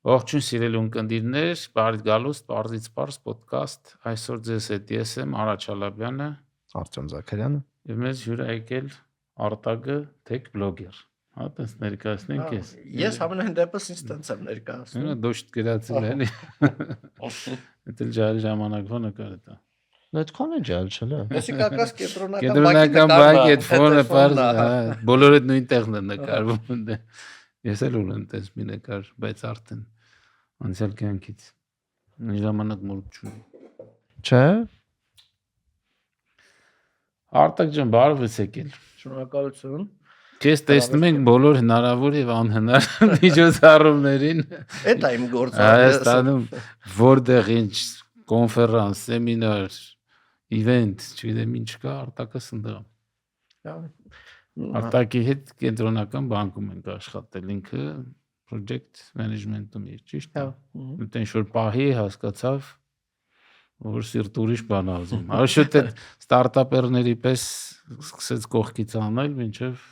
Ողջույն սիրելի ունկնդիրներ, բարի գալուստ, Պարզից Պարզ ոդկաստ։ Այսօր ձեզ հետ ես եմ Արա Չալաբյանը, Արտյոմ Զաքարյանը, եւ մեզ հյուր է եկել Արտակը Tech Blogger։ Հա, տես ներկայացնենք ես։ Ես ամենայն դեպս ինձ տենց եմ ներկայացնում։ Նո դոշտ գրածել էլի։ Դա ջարի ժամանակվա նկար է դա։ Այդքան է ջալ չլա։ Ոսի կակաս կենտրոնական բանկի այդ ֆոնը բարձ, բոլորը նույն տեղն են նկարվում դե։ Ես էլ ունեմ տես մի նկար, բայց արդեն անցյալ կյանքից ժամանակ մոտ չունի։ Չէ։ Արտակ ջան, բարև եկել։ Շնորհակալություն։ Քեզ տեսնում ենք բոլոր հնարավոր եւ անհնար միջոցառումներին։ Էդ է իմ գործը։ Հայաստանում որտեղ ինչ կոնֆերանս, սեմինար, event, չգիտեմ ինչ կա, Արտակը սնդա։ Արտակի հետ կենտրոնական բանկում ենք աշխատել, ինքը project management-ում է, ճիշտ է։ Դե ինչ որ պահի հասկացավ, որ սիրտ ուրիշ բան ասում։ Աշուտ այդ ստարտափերների պես սկսեց կողքից անել, մինչև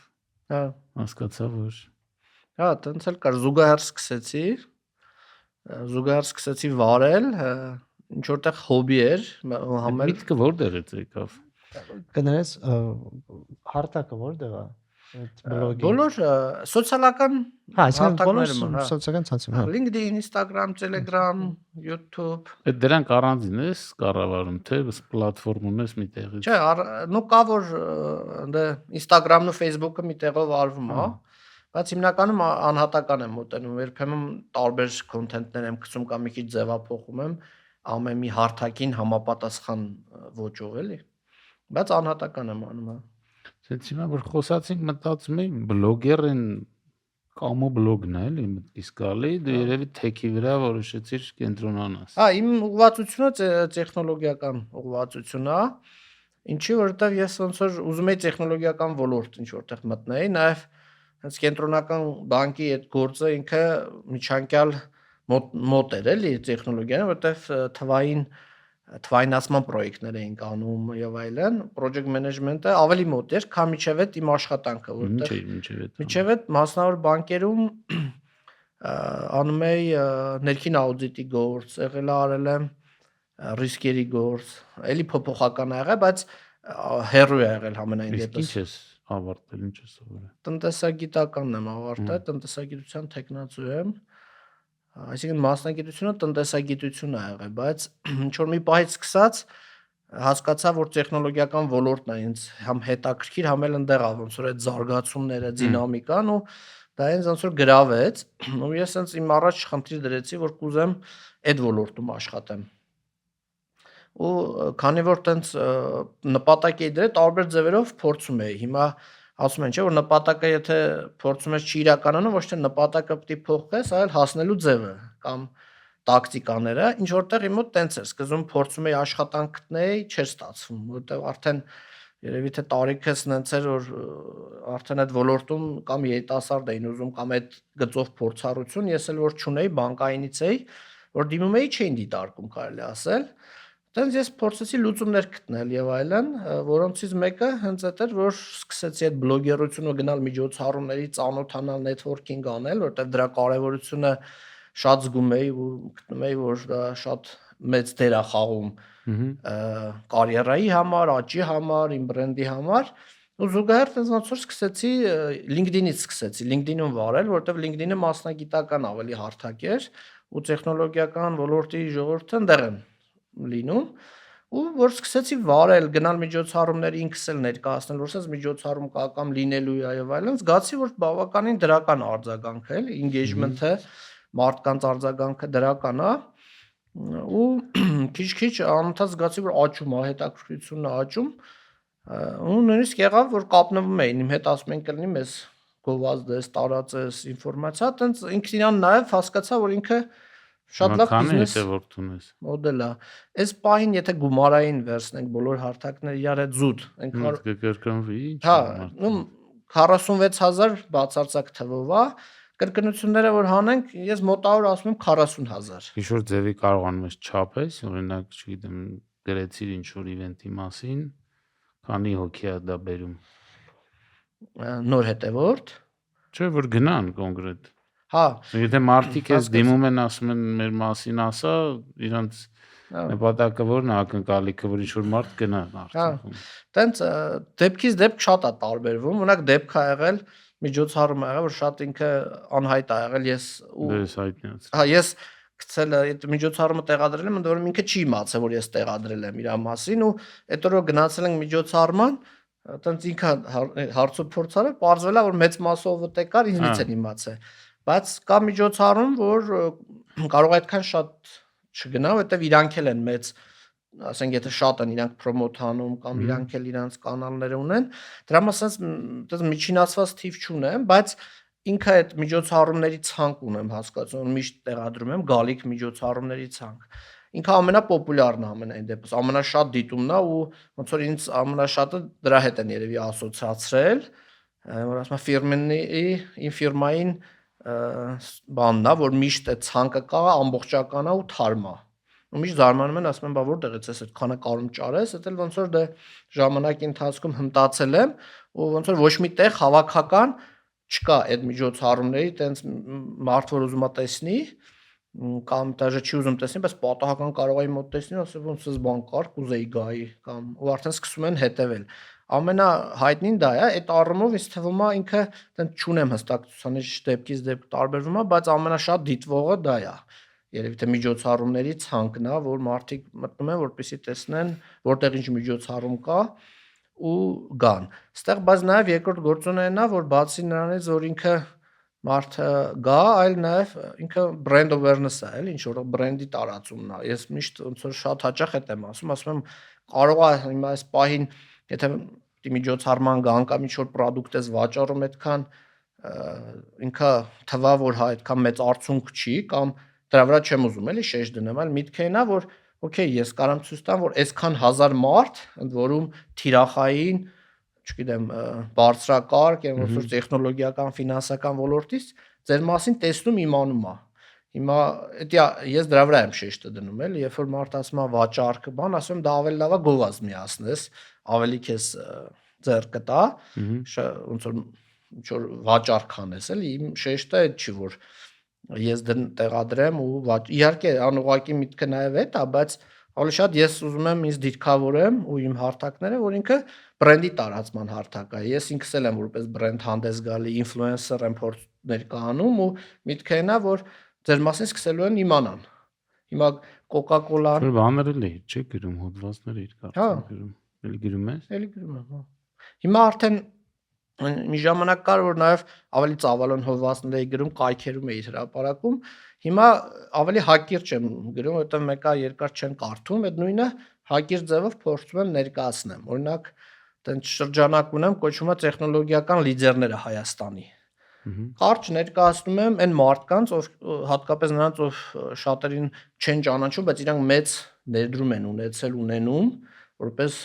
հասկացա, որ հա, տենց էլ կար, զուգահեռ սկսեցի վարել, ինչ որտեղ հոբի էր, համել միտքը որտեղ է եկավ։ Կներես Արտակը որտեղ է։ Բոլոր սոցիալական հարթակներում, սոցիալական ցանցերում, հա։ LinkedIn, Instagram, Telegram, YouTube։ Այդ դրանք առանձին ես կառավարում, թե պլատֆորմ ունես մի տեղից։ Չէ, նո կա որ դե Instagram-ն ու Facebook-ը մի տեղով արվում է, բայց հիմնականում անհատական եմ մոտենում, երբեմն տարբեր կոնտենտներ եմ գցում կամ մի քիչ ձևափոխում եմ, ամեն մի հարթակին համապատասխան ոճով էլի, բայց անհատական եմ անում։ Սենց հիմա որ խոսացինք, մտածում եմ բլոգեր են կամո բլոգն է էլի մտքից գալի, դու երևի թեքի վրա որոշեցիր կենտրոնանաս։ Հա, իմ ուղղվածությունը տեխնոլոգիական ուղղվածություն է, ինչի որովհետև ես ոնց որ ուզում եի տեխնոլոգիական ոլորտ ինչ որտեղ մտնեի, նաև հենց կենտրոնական բանկի այդ գործը ինքը միջանկյալ մոտ էր էլի տեխնոլոգիան, որովհետև թվայնացման պրոյեկտներ էինք անում եւ այլն, project management-ը ավելի մոտ էր, քան միջև այդ իմ աշխատանքը, որտեղ միջև այդ մասնավոր բանկերում անում էի ներքին աուդիտի գործ, եղել արել եմ ռիսկերի գործ, էլի փոփոխական ա եղել, բայց հեռու է եղել համենայն դեպս։ Ինչ ես ավարտել, ինչ ես սովորել։ Տնտեսագիտականն եմ ավարտել, տնտեսագիտության թեկնածու եմ։ Այսինքն մասնագիտությունը տնտեսագիտություն է եղել, բայց ինչ որ մի պահից սկսած հասկացա, որ տեխնոլոգիական ոլորտն է ինձ համ հետաքրքիր, համ էլ ընդեղ ոնց որ այդ զարգացումները, դինամիկան ու դա ինձ ոնց որ գրավեց, ու ես հենց իմ առաջ խնդիր դրեցի, որ կուզեմ այդ ոլորտում աշխատեմ։ Ու քանի որ տենց նպատակ էի դրել, տարբեր ձևերով փորձում էի։ Հիմա ասում են, չէ, որ նպատակը եթե փորձում ես չի իրականանում, ոչ թե նպատակը պետք է փոխես, այլ հասնելու ձևը կամ տակտիկաները, ինչ որտեղ իմ մոտ տենց էր, սկզբում փորձում էի աշխատանք գտնել, չէր ստացվում, որտեղ արդեն երևի թե տարիքս նենց էր, որ արդեն այդ ոլորտում կամ երիտասարդ էին ուզում կամ այդ գծով փորձառություն, ես էլ որ չունեի, բանկայինից էի, որ դիմում էի, չէին դիտարկում, կարելի ասել։ Տենց ես փորձեցի լուծումներ գտնել եւ այլն, որոնցից մեկը հենց այդ էր, որ սկսեցի այդ բլոգերությունը գնալ միջոցառումների, ծանոթանալ, նեթվորքինգ անել, որտեղ դրա կարեւորությունը շատ զգում էի ու գտնում էի, որ դա շատ մեծ դեր է խաղում կարիերայի համար, աճի համար, իմ բրենդի համար, ու զուգահեռ տենց ոնց որ սկսեցի LinkedIn-ից LinkedIn-ում վարել, որտեղ LinkedIn-ը մասնագիտական ավելի հարթակ էր ու տեխնոլոգիական ոլորտի ժողովուրդը ընդեղ են լինում ու որ սկսեցի վարել, գնալ միջոցառումներ ինքս էլ ներկայացնել, որ ասես միջոցառում կա կամ լինելու է եւ այլն, զգացի որ բավականին դրական արձագանք է, engagement-ը, մարդկանց արձագանքը դրական է ու քիչ-քիչ անընդհատ զգացի որ աճում է, հետաքրքրությունն է աճում ու նույնիսկ եղավ որ կապնվում էին իմ հետ ասում են կլինի մեզ գովազդես, տարածես ինֆորմացիա, տենց ինքն իրան նաեւ հասկացա որ ինքը շատ լավ բիզնես մոդել է։ Այս պահին եթե գումարային վերցնենք բոլոր հարթակները իրար հետ զուտ, այնքան կկրկնվի, հա, 46000 բացարձակ թվով է, կրկնությունները որ հանենք, ես մոտավոր ասում եմ 40000։ Ինչ որ ձևի կարողանում ես չափես, օրինակ, չգիտեմ, գրեցիր ինչ որ իվենտի մասին, քանի հոգի է դա բերում։ Նոր հետևորդ։ Չէ, որ գնան կոնկրետ։ Հա, եթե մարդիկ էս դիմում են ասում են մեր մասին ասա, իրանց նպատակը որն է ակնկալիքը, որ ինչ-որ մարդ գնա արդյունքում։ Տենց դեպքից դեպք շատ է տարբերվում, օրինակ դեպք ա եղել, միջոցառում ա եղել, որ շատ ինքը անհայտ ա եղել, ես գցել այդ միջոցառումը տեղադրել եմ, ընդ որում ինքը չի իմացել, որ ես տեղադրել եմ իր մասին ու այդ օրը գնացել ենք միջոցառման, տենց ինքը հարցու փորձ արել, պարզվել է, որ մեծ մասով դե կար, ինձնից են իմացել, բայց կա միջոցառում, որ կարող է այդքան շատ չգնա, որովհետև իրանք էլ են մեծ, ասենք եթե շատ են իրանք պրոմոտ անում կամ իրանք էլ իրանք կանալները ունեն, դրա մասից միջինացված թիվ չունեմ, բայց ինքը այդ միջոցառումների ցանկ ունեմ հասկացում, միշտ տեղադրում եմ գալիք միջոցառումների ցանկ։ Ինքը ամենապոպուլյարն է ամենայն դեպս, ամենաշատ դիտումն է ու ոնց որ ինձ ամենաշատը դրա հետ են երևի ասոցիացրել, որ ասում եմ ֆիրմային բանն է, որ միշտ այդ ցանկը կա, ամբողջական է ու թարմ է։ Ու միշտ զարմանում են, ասում են, բա որտեղից ես այդքանը կարում ճարես, դա էլ ոնց որ դե ժամանակի ընթացքում հմտացել եմ ու ոնց որ ոչ մի տեղ հավաքական չկա այդ միջոցառումների, տենց մարդ որ ուզում է տեսնի կամ դաժե չի ուզում տեսնի, բայց պատահական կարող է մոտ տեսնի, ասել ոնց էս բան կար, կուզեի գայի կամ ու արդեն սկսում են հետևել։ Ամենահայտնին դա է, այդ առումով ինձ թվում է ինքը տենց չունեմ հստակ ցուցանիշ դեպքից դեպք տարբերվում է, բայց ամենաշատ դիտվողը դա է։ Երևի թե միջոցառումների ցանկն է, որ մարդիկ մտնում են, որպեսզի տեսնեն, որտեղ ինչ միջոցառում կա ու գան։ Այստեղ բայց նաև երկրորդ գործոնն է, որ բացի նրանից, որ ինքը մարդը գա, այլ նաև ինքը brand awareness է, էլի, ինչ որ բրենդի տարածումն է։ Ես միշտ ոնց որ շատ հաճախ եմ ասում եմ, կարող է հիմա այս պահին, եթե միջոցառման գան կամ ինչ որ product ես վաճառում, այդքան ինքը թվա, որ հա այդքան մեծ արդյունք չի կամ դրա վրա չեմ ուզում էլի շեշտ դնեմ, այլ միտքը նա, որ օքեյ, ես կարամ ցույց տամ, որ այսքան հազար մարդ, ընդ որում թիրախային, չգիտեմ, բարձրակարգ, ոնց որ տեխնոլոգիական, ֆինանսական ոլորտից ձեր մասին տեսնում իմանում է։ Հիմա ես դրա վրա եմ շեշտը դնում, էլի, երբ որ մարդ ասում է վաճառքը, բան, ասում եմ դա ավելի լավ է գովազ միացնես, ավելի քեզ ձեռ կտա, ոնց որ ինչ որ վաճառք անես, էլի, իմ շեշտը այդ չի, որ ես տեղադրեմ ու իհարկե անուղղակի միտքը նաև այդ է, բայց ավելի շատ ես ուզում եմ ինձ դիրքավորեմ ու իմ հարթակները, որ ինքը բրենդի տարածման հարթակ է։ Ես ինքս էլ եմ որպես բրենդ հանդես գալի, ինֆլուենսեր եմ փորձներ կանում ու միտքը նա, որ ձեր մասին սկսելու են իմանան։ Հիմա Coca-Cola-ն բաներ էլ չէ գրում, հոդվածներ իր կարծում գրում։ Էլի գրում ես։ Էլի գրում եմ, հա։ Հիմա արդեն մի ժամանակ կար, որ նաև ավելի ծավալուն հոդվածներ էի գրում, կայքերում էի հրապարակում։ Հիմա ավելի հակիրճ եմ գրում, որովհետև մեկը երկար չեն կարդում, այդ նույնը հակիրճ ձևով փորձում եմ ներկայացնեմ։ Օրինակ, այդպես շրջանակ ունեմ, կոչվում է տեխնոլոգիական լիդերները Հայաստանի։ Կարճ ներկայացնում եմ այն մարդկանց, ով հատկապես նրանց, ով շատերին չեն ճանաչում, բայց իրանք մեծ ներդրում են ունենում, որպես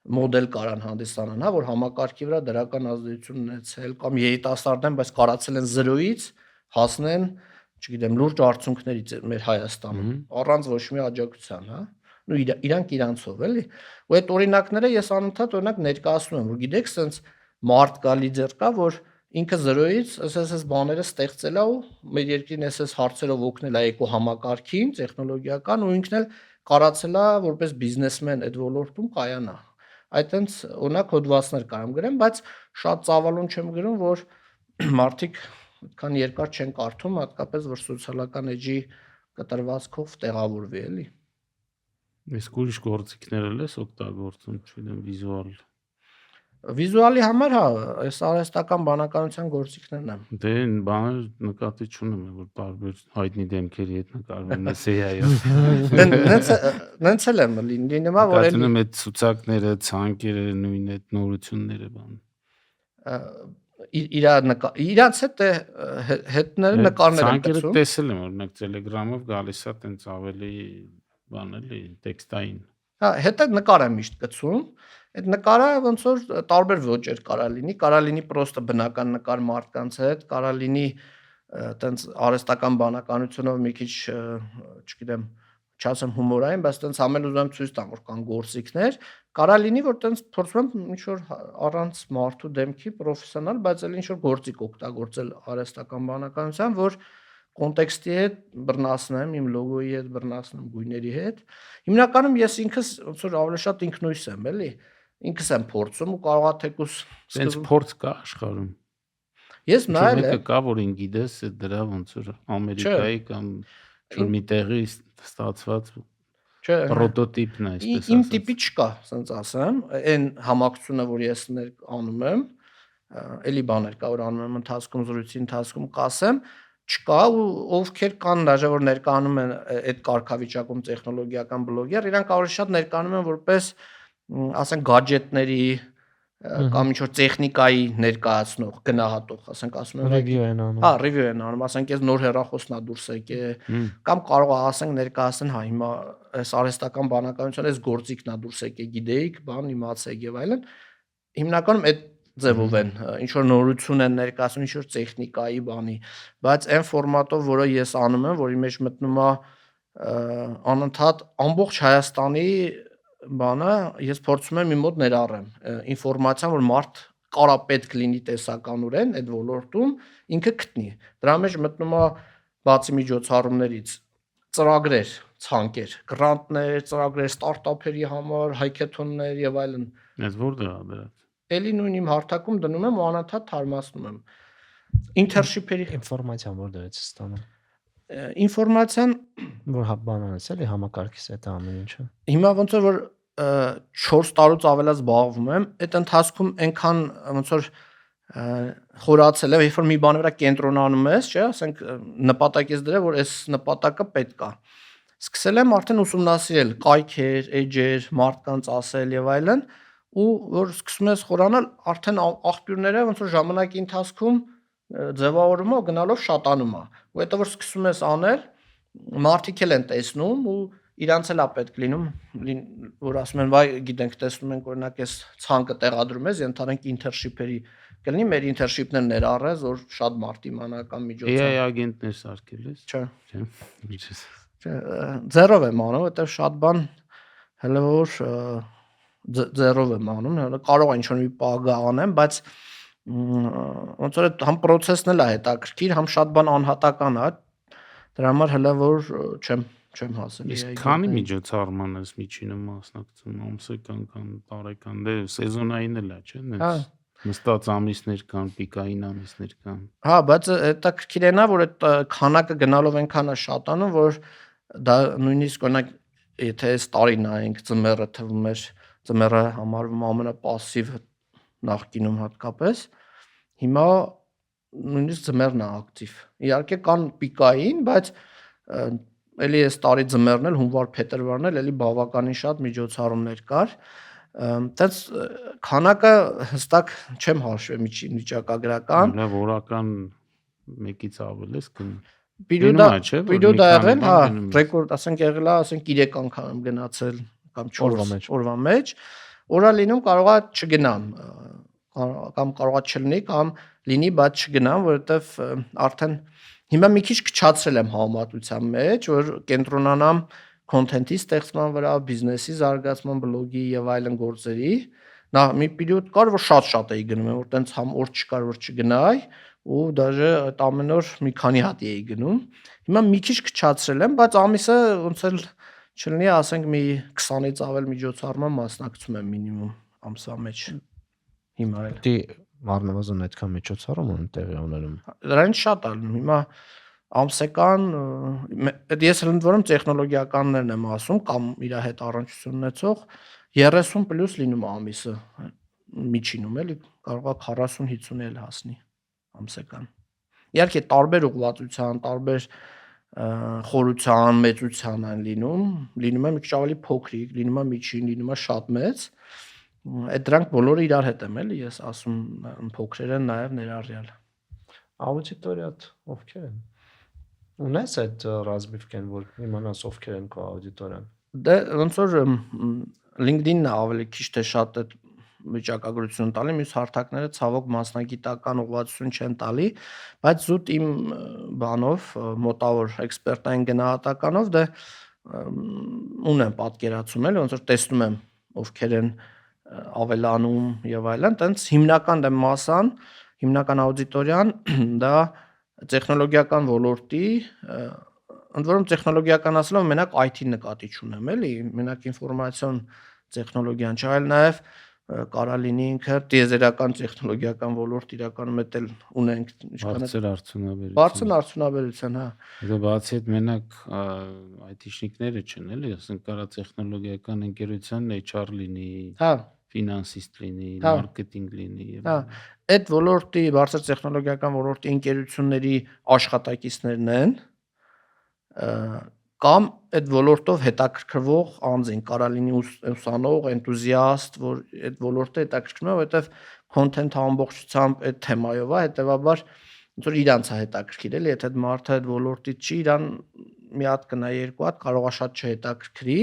մոդել կարան հանդիսանան, հա, որ համակարգի վրա դրական ազդեցություն ունեցել կամ երիտասարդ են, բայց կարացել են 0-ից հասնեն, չգիտեմ, լուրջ արդյունքների մեր Հայաստանում, առանց ոչ մի աջակցության, հա։ Ու իրանք իրանցով, էլի։ Ու այդ օրինակները ես անընդհատ օրինակ ներկայացնում եմ, որ գիտեք, sense մարդ կա, լիդեր կա, որ ինքը 0-ից SS բաները ստեղծել է ու մեր երկրին SS հարցերով օգնել է էկո համակարգին, տեխնոլոգիական ու ինքն էլ կարացել է որպես բիզնեսմեն այդ ոլորտում կայանա։ Այդտենց օրինակ հոդվածներ կարամ գրեմ, բայց շատ ծավալուն չեմ գրում, որ մարդիկ այդքան երկար չեն կարդում, հատկապես որ սոցիալական էջի կտրվածքով տեղավորվի, էլի։ Իսկ ուրիշ գործիքներ էլ ես օգտագործում, չգիտեմ, վիզուալի համար, հա, այս արհեստական բանականության գործիքներն են։ Դե բաներ նկատի չունեմ, որ տարբեր հայտնի դեմքերի հետ նկարվում ես AI-ով։ Նենց էլ եմ լինում, որ էլի այդ ցուցակները, ցանկերը, նույն այդ նորությունները բան։ Իրանց հետները նկարներ եմ գցում։ Ցանկերը տեսել եմ, օրինակ Telegram-ով գալիս է տենց ավելի բան էլի, տեքստային։ Հա, հետը նկար եմ միշտ գցում։ Այդ նկարը ոնց որ տարբեր ոճեր կարա լինի պրոստը բնական նկար մարդկանց հետ, կարա լինի տենց արհեստական բանականությունով մի քիչ, չգիտեմ, չասեմ հումորային, բայց տենց ամեն ուզում եմ ցույց տամ, որ կան գործիքներ, Կարա լինի, որ տենց փորձում եմ ինչ որ առանց մարդու դեմքի պրոֆեսիոնալ, բայց էլ ինչ որ գործիք օգտագործել արհեստական բանականության, որ կոնտեքստի հետ բռնացնեմ, իմ լոգոյի հետ բռնացնեմ, գույների հետ։ Հիմնականում ես ինքս ոնց որ ավելի շատ ինքնույս եմ, էլի։ Ինքս եմ փորձում ու կարողա թեկուս Տենց փորձ կա աշխարհում։ Ես նայել եմ։ Կա որ ինգիդես է դրա ոնց որ Ամերիկայի կամ ինչ-որ մի տեղի ստացված պրոտոտիպն է, այսպես ասած։ Իմ տիպի չկա, ասենց ասեմ, այն համակցությունը, որ ես անում եմ, էլի բաներ կա, որ անում եմ ընթացքում զրույցի ընթացքում կասեմ, չկա ու ովքեր կան դաժե որ ներկայանում են այդ կարգավիճակում տեխնոլոգիական բլոգեր, իրանք ավելի շատ ներկայանում են որպես ասենք գadgetների կամ ինչ որ տեխնիկայի ներկայացնող, գնահատող, ասենք ասում են review են անում։ Հա, review են անում, ասենք ես նոր հեռախոսն ա դուրս եկե, կամ կարող է ասենք ներկայացնեն, հա, հիմա այս արհեստական բանականության այս գործիքն ա դուրս եկե, գիտեիք, բան իմացեք եւ այլն։ Հիմնականում այդ ձևով են, ինչ որ նորություն են ներկայացնում, ինչ որ տեխնիկայի բանի, բայց այն ֆորմատով, որը ես անում եմ, որի մեջ մտնում է անընդհատ ամբողջ Հայաստանի բանը, ես փորձում եմ իմ մոտ ներառեմ ինֆորմացիան, որ մարդ կարա պետք լինի տեսականորեն այդ ոլորտում ինքը գտնի։ Դրա մեջ մտնում է բացի միջոցառումներից ծրագրեր, ցանկեր, գրանտներ, ծրագրեր ստարտափերի համար, հայքեթոններ եւ այլն։ Ես որտեղ է դրած։ Էլի նույն իմ հարթակում դնում եմ ու անընդհատ թարմացնում եմ։ Ինտերնշիփերի ինֆորմացիան որտեղից է ստանում։ Ինֆորմացիան որ բանանից էլի համակարգից է դա ամեն ինչը։ Հիմա ոնց որ 4 տարուց ավելած զբաղվում եմ, այդ ընթացքում այնքան ոնց որ խորացել է, երբ որ մի բանի վրա կենտրոնանում ես, չէ, ասենք նպատակ ես դրել, որ այս նպատակը պետք է։ Սկսել եմ արդեն ուսումնասիրել կայքեր, էջեր, մարդկանց ասել եւ այլն, ու որ սկսում ես խորանալ, արդեն աղբյուրները ոնց որ ժամանակի ընթացքում ձևավորումը գնալով շատանում է։ Ու հետո որ սկսում ես անել, մարդիկ էլ են տեսնում ու իրանց էլ է պետք լինում, որ ասում են, վայ, գիտենք, տեսնում ենք օրինակ այս ցանկը տեղադրում ես, ընդհանրենք ինտերնշիփերի կլինի, մեր ինտերնշիփներն ներառես, որ շատ մարդ իմանա կամ միջոցառում։ AI agent-ներ սարքել ես։ Չէ։ Չէ։ Ձերով եմ անում, այդտեղ շատ բան հələ որ ձերով եմ անում, հələ կարող է ինչ-որ մի պագա անեմ, բայց ոնց որ համ process-ն էլ է հետաքրքիր, համ շատ բան անհատական է։ Դրա համար հələ որ չեմ հասել։ Իսկ քանի միջոցառման ես միջինում մասնակցում, ամսական կամ տարեկան, դե սեզոնային էլ է, չէ՞, նենց նստած ամիսներ կան, պիկային ամիսներ կան։ Հա, բայց հետաքրքիր է նա, որ այդ քանակը գնալով այնքան է շատանում, որ դա նույնիսկ օրինակ եթե այս տարի նայենք ձմեռը թվում էր, ձմեռը համարվում ամենապասիվ նախկինում հատկապես, հիմա նույնիսկ ձմեռն է ակտիվ։ Իհարկե կան պիկային, բայց էլի այս տարի ձմեռն էլ հունվար փետրվարն էլ էլի բավականին շատ միջոցառումներ կար։ Տենց քանակը հստակ չեմ հաշվել միջին վիճակագրական։ Նա որական մեկից ավել ես գնում։ Պիրյոդա եղել, հա, ռեկորդ, ասենք եղել է, ասենք 3 անգամ գնացել կամ 4 օրվա մեջ։ Օրա լինում կարողա չգնամ, կամ կարողա չլինի, կամ լինի, բայց չգնամ, որովհետև արդեն հիմա մի քիչ քչացրել եմ համատության մեջ, որ կենտրոնանամ content-ի ստեղծման վրա, բիզնեսի զարգացման, բլոգի եւ այլն գործերի։ Նա մի պերիոդ կար, որ շատ էի գնում, որ տենց համ օր չկար, որ չգնայի, ու դաժե այդ ամեն օր մի քանի հատ էի գնում։ Հիմա մի քիչ քչացրել եմ, բայց ամիսը ոնց էլ չլինի, ասենք մի 20-ից ավել միջոցառման մասնակցում եմ մինիմում ամսվա մեջ։ Հիմա էլ։ Դե առնվազն այդքան միջոցառում են տեղի ունենում։ Դրանից շատ է լինում։ Հիմա ամսական ես ընդ որում տեխնոլոգիականներն եմ ասում կամ իր հետ առնչություն ունեցող 30 պլյուս լինում ամիսը միջինում էլի կարող է 40-50 էլ հասնի ամսական։ Իհարկե տարբեր ուղղվածության, տարբեր խորության, մեծության են լինում է մի քիչ ավելի փոքրիկ, լինում է միջին, լինում է շատ մեծ։ Այդ դրանք բոլորը իրար հետ եմ էլի ես ասում փոքրեր են նաև ներառյալ։ Աուդիտորիատ ովքեր են։ Ունես այդ ռազմիվքեն, որ իմանաս ովքեր են քո աուդիտորիան։ Դե ոնց որ LinkedIn-ն է ավելի քիչ թե շատ այդ վիճակագրություն տալի, մյուս հարթակները ցավոք մասնագիտական ուղղվածություն չեն տալի, բայց զուտ իմ բանով մոտավոր էքսպերտային գնահատականով դե ունեմ պատկերացում էլ ոնց որ տեսնում եմ ովքեր են ավելանում եւ այլն, տենց հիմնական մասան, հիմնական աուդիտորիան դա տեխնոլոգիական ոլորտի, ընդ որում տեխնոլոգիական ասելով մենակ IT նկատի չունեմ, էլի, մենակ ինֆորմացիոն տեխնոլոգիան չէ, այլ նաեւ կարա լինի ինքը տիեզերական տեխնոլոգիական ոլորտ իրականում էլ ունենք բարձր արդյունաբերություն։ Բարձր արդյունաբերություն, հա։ Դա բացի այդ մենակ IT-շնիկները չեն, էլի, ասենք կարա տեխնոլոգիական ընկերության HR լինի, հա, ֆինանսիստ լինի, հա, մարքեթինգ լինի եւ հա, այդ ոլորտի բարձր տեխնոլոգիական ոլորտի ընկերությունների աշխատակիցներն են կամ այդ ոլորտով հետաքրքրվող անձին կարա լինի ուսանող, էնտուզիաստ, որ այդ ոլորտը հետաքրքրում է, որովհետեւ content-ը ամբողջությամբ այդ թեմայով է, հետեւաբար ոնց որ իրանց է հետաքրքիր էլի, եթե այդ մարդը այդ ոլորտից չի, իրան մի հատ կնա, երկու հատ կարող է շատ չհետաքրքրի,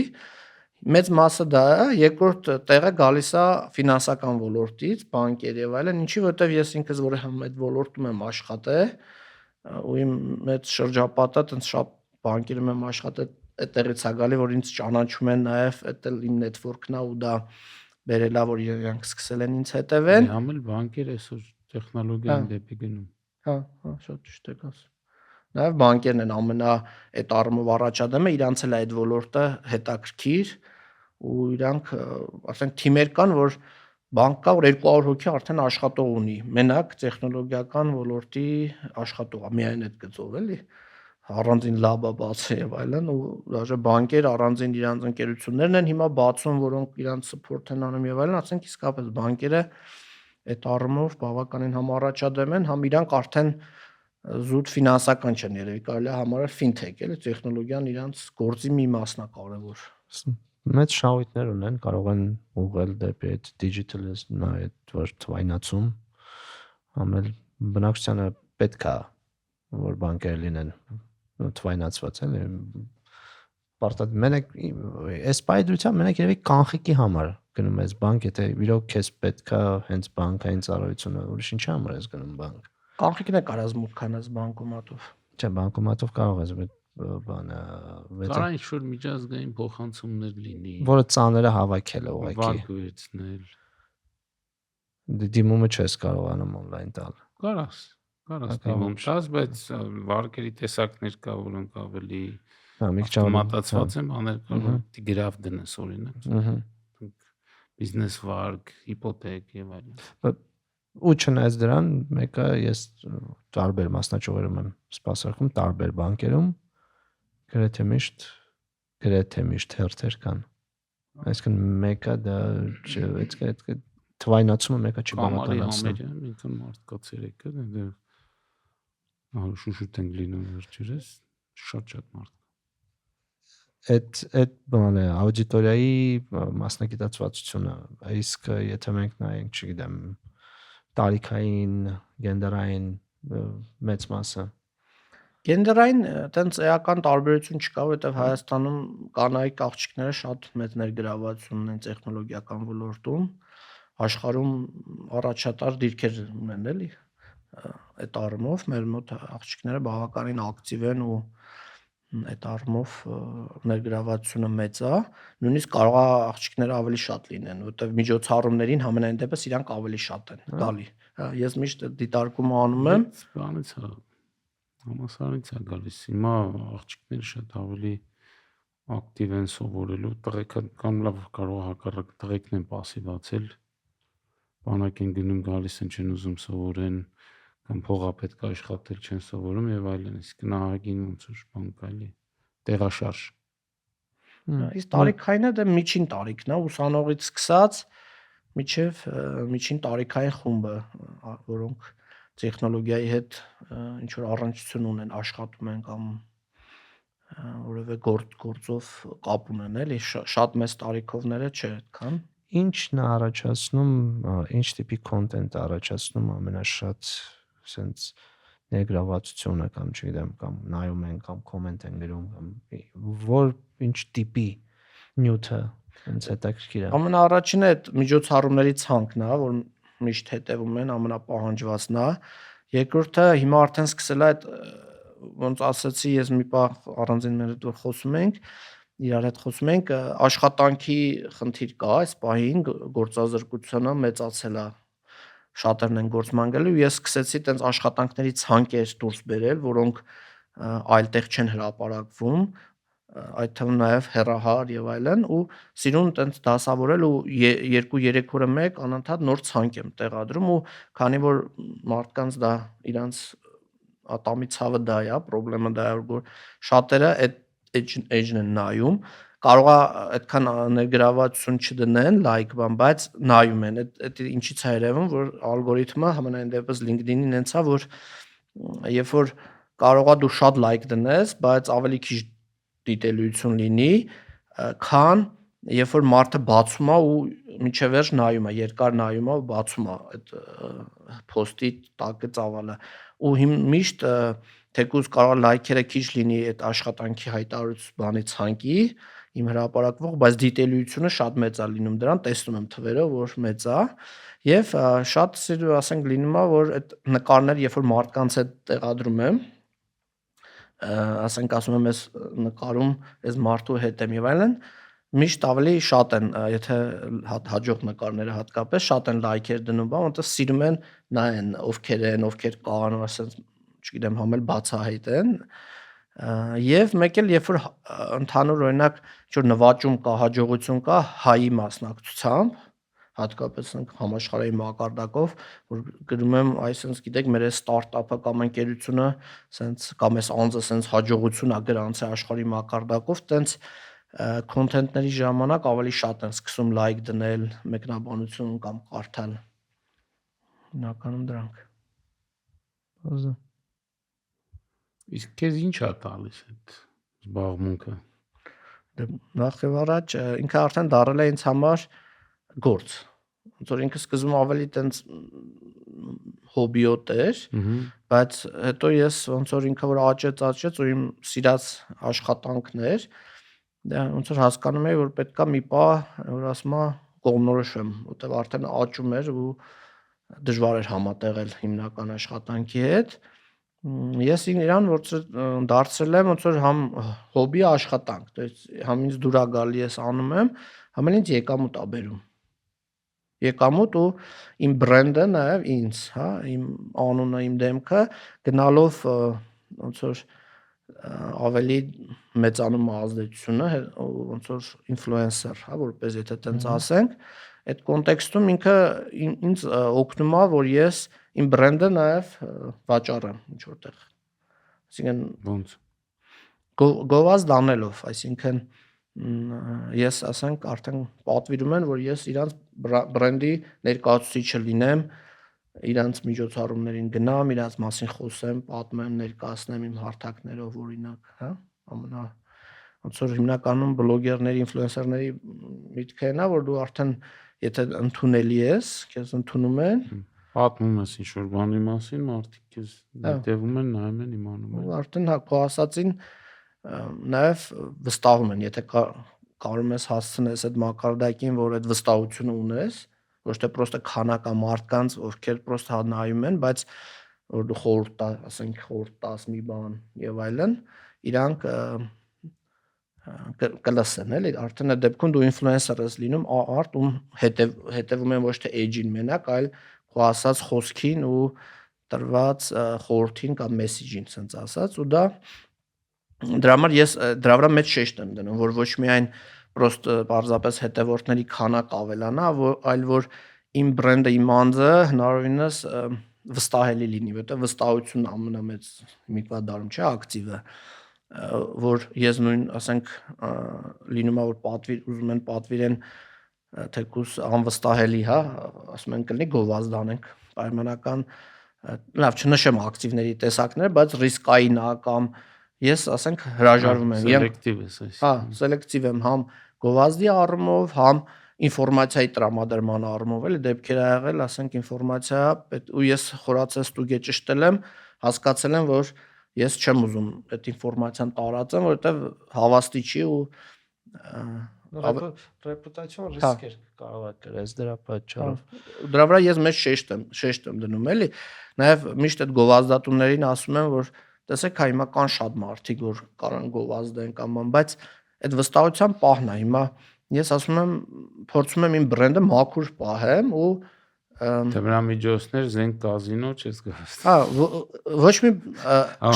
մեծ մասը դա է, երկրորդ տեղը գալիս է ֆինանսական ոլորտից, բանկեր եւ այլն, ինչի որովհետեւ ես ինքս որ այդ ոլորտում եմ աշխատել, ու իմ մեծ շրջապատը տենց շատ բանկերում եմ աշխատել, այդտեղից է գալի, որ ինձ ճանաչում են նաեւ, դա իմ նետվորքն է ու դա բերելա, որ իրանք սկսել են ինձ հետևել։ Համել բանկեր այսօր տեխնոլոգիան դեպի գնում։ Հա, շատ ճիշտ եք ասում։ Նաեւ բանկերն են ամենա այդ առումով առաջադեմը, իրանց էլ այդ ոլորտը հետաքրքիր ու իրանք ասենք թիմեր կան, որ բանկ կա, որ 200 հոգի արդեն աշխատող ունի, մենակ տեխնոլոգիական ոլորտի աշխատող, միայն այդ գծով էլի, առանձին լաբա բացի եւ այլն, ու դաժե բանկեր առանձին իրանց ընկերություններն են հիմա բացում, որոնք իրանց support են անում եւ այլն, ասենք իսկապես բանկերը այդ առումով բավականին համ առաջադեմ են, համ իրանք արդեն զուտ ֆինանսական չեն երևի, կարելի է համարել fintech, էլի, տեխնոլոգիան իրանց գործի մի մասն է կարևոր։ Մեծ շահույթներ ունեն, կարող են ուղղել դեպի այդ digital-ը, այդ որ թվայնացում, ամեն բնակչությանը պետք է որ բանկեր լինեն թվայնացված էլի, պարտադիր մենակ այս պայդրությամբ մենակ երևի կանխիկի համար գնում ես բանկ, եթե իրոք քեզ պետք է հենց բանկային ծառայությունը, ուրիշ ինչի համար ես գնում բանկ։ Կանխիկն է կարաս մուտք կանես բանկոմատով։ Չէ, բանկոմատով կարող ես բանը Կարա ինչ-որ միջազգային փոխանցումներ լինի, որը ծանրը հավաքել է ուղղակի։ վարկ վերցնել։ Դիմումը չես կարողանում on-line տալ։ Կարաս դիմում տաս, բայց վարկերի տեսակներ կա, որոնք ավելի ավտոմատացված են, անել կարող է գրաֆ դնես օրինակ։ Բիզնես վարկ, հիպոթեք եւ այլն։ Ու չնայած դրան, մեկը ես տարբեր մասնաճյուղերում եմ սպասարկում, տարբեր բանկերում գրեթե միշտ հերթեր կան։ Այսինքն մեկը դա այդ թվայնացումը մեկը չի բավականացնում։ Ինքն մարդկա ցերեկը դա շուշուտ են լինում վերջերս, շատ մարդ։ Այդ բանը աուդիտորիայի մասնագիտացվածությունը, իսկ եթե մենք նայենք, չգիտեմ, տարիքային, գենդերային մեծ մասը։ Գենդերային տենց էական տարբերություն չկա, որովհետև Հայաստանում կանայք աղջիկները շատ մեծ ներգրավվածություն ունեն տեխնոլոգիական ոլորտում, աշխարհում առաջատար դիրքեր ունեն, էլի։ Այդ առումով մեր մոտ աղջիկները բավականին ակտիվ են ու այդ առումով ներգրավվածությունը մեծ է, նույնիսկ կարող է աղջիկները ավելի շատ լինեն, որովհետև միջոցառումներին համենայն դեպս իրանք ավելի շատ են գալի։ Ես միշտ դիտարկում անում եմ, բանից է, համասարից է գալիս։ Հիմա աղջիկները շատ ավելի ակտիվ են սովորելու, տղեկան կամ լավ կարող հակառակ տղեկն են пассивացել, բանակ են գնում գալիս են չեն ուզում սովորեն, կամ փողա պետք է աշխատել չեն սովորում եւ այլն, իսկ նահագին ոնց որ բան կայլի տեղաշարժ։ Իսկ տարիքայինը դա միջին տարիքն է, ուսանողից սկսած մինչև միջին տարիքային խումբը, որոնք տեխնոլոգիայի հետ ինչ որ առնչություն ունեն, աշխատում են կամ որևէ գործով կապ ունեն, էլի, շատ մեծ տարիքովները չէ այդքան։ Ինչն է առաջացնում, ինչ տիպի կոնտենտ է առաջացնում ամենաշատ sense ներգրավվածությունը կամ չգիտեմ կամ նայում են կամ կոմենտ են գրում կամ որ ինչ տիպի նյութը ինձ հետաքրքիր է։ Ամենաառաջինը այդ միջոցառումների ցանկն է, որ միշտ հետևում են, ամենապահանջվածն է։ Երկրորդը հիմա արդեն սկսել է այդ ոնց ասացի, ես մի պահ առանձին մեր հետ որ խոսում ենք, իրար հետ խոսում ենք, աշխատանքի խնդիր կա այս պահին, գործազրկությունը մեծացել է, շատերն են գործման գալու, ես սկսեցի տենց աշխատանքների ցանկեր դուրս բերել, որոնք այլտեղ չեն հրապարակվում, այդ թվում նաև հեռահար եւ այլն, ու սիրուն տենց դասավորել ու 2-3 օրը մեկ անընդհատ նոր ցանկ եմ տեղադրում, ու քանի որ մարդկանց դա իրանց ատամի ցավը դա է, խնդրեմը դա է, որ շատերը այդ edge-ն են նայում, կարող է այդքան ներգրավվածություն չդնեն, լայք բան, բայց նայում են, այդ ինչից է երևում, որ ալգորիթմը համենայն դեպս LinkedIn-ին հենց է, որ երբ որ կարող է դու շատ լայք դնես, բայց ավելի քիչ դիտելիություն լինի, քան երբ որ մարդը բացում է ու միջև վերջ նայում է, երկար նայում է ու բացում է այդ post-ի տակը ծավալը, ու միշտ թեկուզ կարող լայքերը քիչ լինի այդ աշխատանքի հայտարարություն բանի ցանկի, իմ հրապարակվող, բայց դիտելիությունը շատ մեծ է լինում դրան, տեսնում եմ թվերը, որ մեծ է, եւ շատ սիրու ասենք լինում է, որ այդ նկարներ, երբ որ մարդկանց հետ տեղադրում եմ, ասենք ասում եմ այս նկարում այս մարդու հետ եմ եւ այլն, միշտ ավելի շատ են, եթե հաջող նկարները հատկապես շատ են լայքեր դնում, բան, որտեղ սիրում են նայեն ովքեր են, ովքեր կան, ասենց, չգիտեմ, համել բացահայտեն, եւ մեկ էլ երբ որ ընդհանուր օրինակ ինչ-որ նվաճում կա, հաջողություն կա հայի մասնակցությամբ, հատկապես համաշխարհային մակարդակով, որ գրում եմ, այսինքն գիտեք, մեր այս ստարտափը կամ ընկերությունը, սենց կամ այս անձը սենց հաջողություն է գրանցել աշխարհի մակարդակով, տենց քոնթենտների ժամանակ ավելի շատ են սկսում լայք դնել, մեկնաբանություն կամ կարդալ։ Հիմնականում դրանք։ Բազա։ Իսկ քեզ ինչ է տալիս այդ զբաղմունքը։ Նախ եւ առաջ ինքը արդեն դարել է ինձ համար գործ։ Ոնց որ ինքը սկզբում ավելի տենց հոբիոտ էր, բայց հետո ես ոնց որ ինքը որ աճեց ու իմ սիրած աշխատանքն էր, դա ոնց որ հասկանում էի, որ պետքա մի պահ, որ ասում եմ, կողմնորոշվեմ, որտեղ արդեն աճում էր ու դժվար էր համատեղել հիմնական աշխատանքի հետ։ Ես իրան որ դարձրել եմ ոնց որ համ հոբի աշխատանք, то есть համ ինձ դուր է գալի ես անում եմ, համ էլ ինձ եկամուտ է բերում։ Եկամուտ ու իմ բրենդը նաև ինձ, հա, իմ անունը, իմ դեմքը գնալով ոնց որ ավելի մեծանում ազդեցությունը, ոնց որ ինֆլուենսեր, հա, որպես եթե տենց ասենք, այդ կոնտեքստում ինքը ինձ օգնում է, որ ես իմ բրենդը նաև վաճառեմ ինչ որտեղ։ Այսինքն ոնց գովազդ անելով, այսինքն ես ասենք արդեն պատվիրում են, որ ես իրանց բրենդի ներկայացուցիչը լինեմ, իրանց միջոցառումներին գնամ, իրանց մասին խոսեմ, պատմեմ, ներկայացնեմ իմ հարթակներով օրինակ, հա, ամենա ոնց որ հիմնականում բլոգերների, ինֆլուենսերների միտքը նա, որ դու արդեն եթե ընդունելի ես, քեզ ընդունում են, պատմում ես ինչ որ բանի մասին, մարդիկ քեզ հետևում են, նայում են, իմանում են։ ու արդեն հա քո ասածին նաև վստահում են, եթե կարող ես հասցնես այդ մակարդակին, որ այդ վստահությունը ունես, ոչ թե պրոստը քանակա մարդկանց, ովքեր պրոստը հա նայում են, բայց որ դու խորհուրդ տա, ասենք խորհուրդ տաս մի բան եւ այլն, իրանք կլսեն, էլի, արդեն այդ դեպքում դու ինֆլուենսեր ես լինում, արդ ում հետևում են ոչ թե edge-ին մենակ, այլ քո ասած խոսքին ու տրված խորհրդին կամ մեսեջին, ասենց ասած, ու դա դրա համար ես դրա վրա մեծ շեշտ եմ դնում, որ ոչ միայն պրոստ պարզապես հետևորդների քանակ ավելանա, այլ որ իմ բրենդը, իմ անձը հնարավորինս վստահելի լինի, որտեղ վստահությունն ամենամեծ հիմիկվա դարում չէ, ակտիվը, որ ես նույն, ասենք, լինում է որ ուզում են պատվիրեն թեկուզ անվստահելի, հա, ասում են կլինի գովազդ անենք, պայմանական, լավ չնշեմ ակտիվների տեսակները, բայց ռիսկային է կամ ես ասենք հրաժարվում եմ, սելեկտիվ ես այս։ Հա, սելեկտիվ եմ համ գովազդի առումով, համ ինֆորմացիայի տրամադրման առումով, էլի դեպքեր ա եղել, ասենք ինֆորմացիա, ու ես խորացել ստուգե ճշտել եմ, հասկացել եմ, որ ես չեմ ուզում այդ ինֆորմացիան տարածեմ, որովհետև հավաստի չի ու ռեպուտացիոն ռիսկեր կարող է կրես դրա պատճառով։ Դրա վրա ես մեծ շեշտ եմ դնում, էլի, նաև միշտ այդ գովազդատուներին ասում եմ, որ տեսեք, հիմա կան շատ մարդիկ, որ կարան գովազդեն կամ բան, բայց այդ վստահության պահն է։ Հիմա ես ասում եմ փորձում եմ իմ բրենդը մաքուր պահեմ ու Թմրամիջոցներ զենք կազինո չես գաս։ Ոչ մի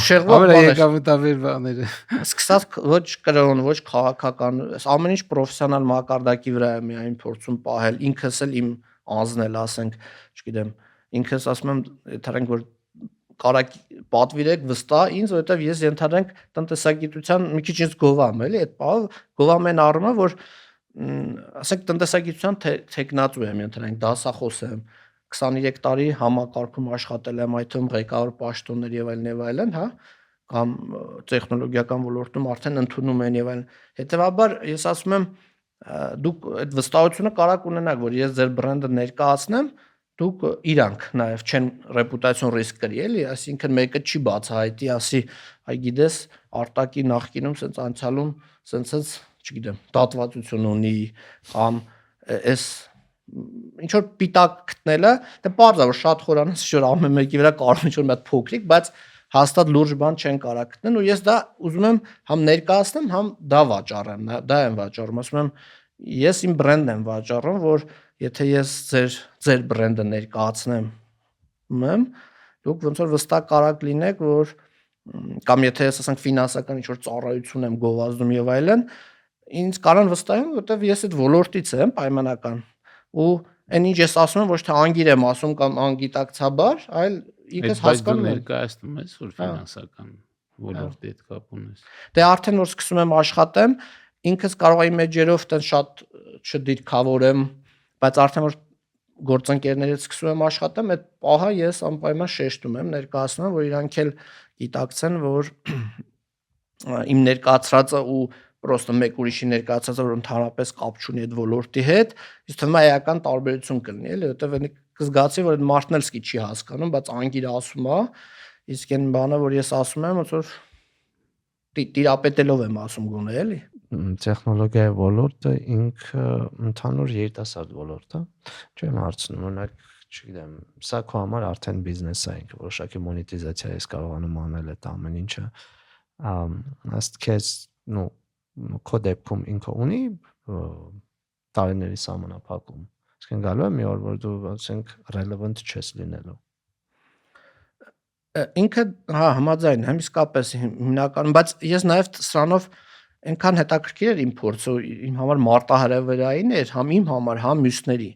շեղվող բան եկավտավեր բաները։ Սկսած ոչ կրոն, ոչ քաղաքական, ամեն ինչ պրոֆեսիոնալ մակարդակի վրա է միայն փորձում պահել, ինքս էլ իմ անձն էլ ասենք, չգիտեմ, ինքս ասում եմ, թարենք որ կարակ պատվիրեք վստահ ինձ, որովհետև ես ենթադրենք տնտեսագիտության մի քիչ ինձ գովամ, էլի, այդ բանը գովամ այն առումով, որ ասենք տնտեսագիտության տեխնացու եմ, ենթադրենք դասախոս եմ, 23 տարի համակարգում աշխատել եմ, այդ թվում ղեկավար պաշտոններ եւ այլն, հա, կամ տեխնոլոգիական ոլորտում արդեն ընդունում են եւ այլն։ Հետեւաբար ես ասում եմ, դուք այդ վստահությունը կարաք ունենաք, որ ես ձեր բրենդը ներկայացնեմ, դուք իրանք նաեւ չեն ռեպուտացիոն ռիսկ կրի, էլի, այսինքն մեկը չի բացահայտի, ասի, այ գիտես, արտակի նախկինում sense անցյալում sense չգիտեմ, դատվածություն ունի կամ այս ինչ որ պիտակ գտնելը, դե բարձր որ շատ խորանաց շուտ ամեն մեկի վրա կարող ինչ որ մի հատ փոքրիկ, բայց հաստատ լուրջ բան չեն կարող գտնել ու ես դա ուզում եմ համ ներկայացնեմ, համ դա վաճառեմ, դա եմ վաճառում, ասում եմ ես իմ բրենդն եմ վաճառում, որ եթե ես ձեր բրենդը ներկայացնեմ, դուք ոնց որ վստահ կարաք լինեք, որ կամ եթե ես ասենք ֆինանսական ինչ որ ծառայություն եմ գովազդում եւ այլն, ինձ կարան վստահեն, որովհետեւ ես այդ ոլորտից եմ պայմանական ու այն ինչ ես ասում եմ ոչ թե անգիր եմ ասում կամ անգիտակցաբար, այլ ինքս հասկանում եմ ներկայացնում ես որ ֆինանսական ոլորտի հետ կապ ունես։ Դե արդեն որ սկսում եմ աշխատեմ, ինքս կարող եմ մեջերով տեն շատ չդիրքավորեմ, բայց արդեն որ գործընկերներից սկսում եմ աշխատեմ, այդ պահը ես անպայման շեշտում եմ, ներկայացնում եմ, որ իրանք էլ գիտակցեն, որ իմ ներկայացրածը ու պրոստը մեկ ուրիշի ներկայացածը որ ընդհանրապես կապ չունի այդ ոլորտի հետ, իսկ թվում է էական տարբերություն կլինի, էլի, որովհետև կզգացի, որ այդ մարդն էլ սկի չի հասկանում, բայց անգիր ասում է, իսկ այն բանը, որ ես ասում եմ, ոնց որ տիրապետելով եմ ասում գոնե, էլի։ Տեխնոլոգիայի ոլորտը ինքը ընդհանուր երիտասարդ ոլորտ է, չեմ հարցնում, օրինակ, չգիտեմ, սա քո համար արդեն բիզնես է, ինքը որոշակի մոնետիզացիա ես կարողանում անել այդ ամեն ինչը, ըստ քեզ, քո դեպքում ինքը ունի տարիների սահմանափակում, իսկ գալու է մի օր, որ դու ասենք relevant չես լինելու։ Ինքը հա համաձայն եմ, իսկապես հիմնականում, բայց ես նաև սրանով այնքան հետաքրքիր էր իմ փորձը, իմ համար մարտահրավերային էր, համ իմ համար, համ մյուսների,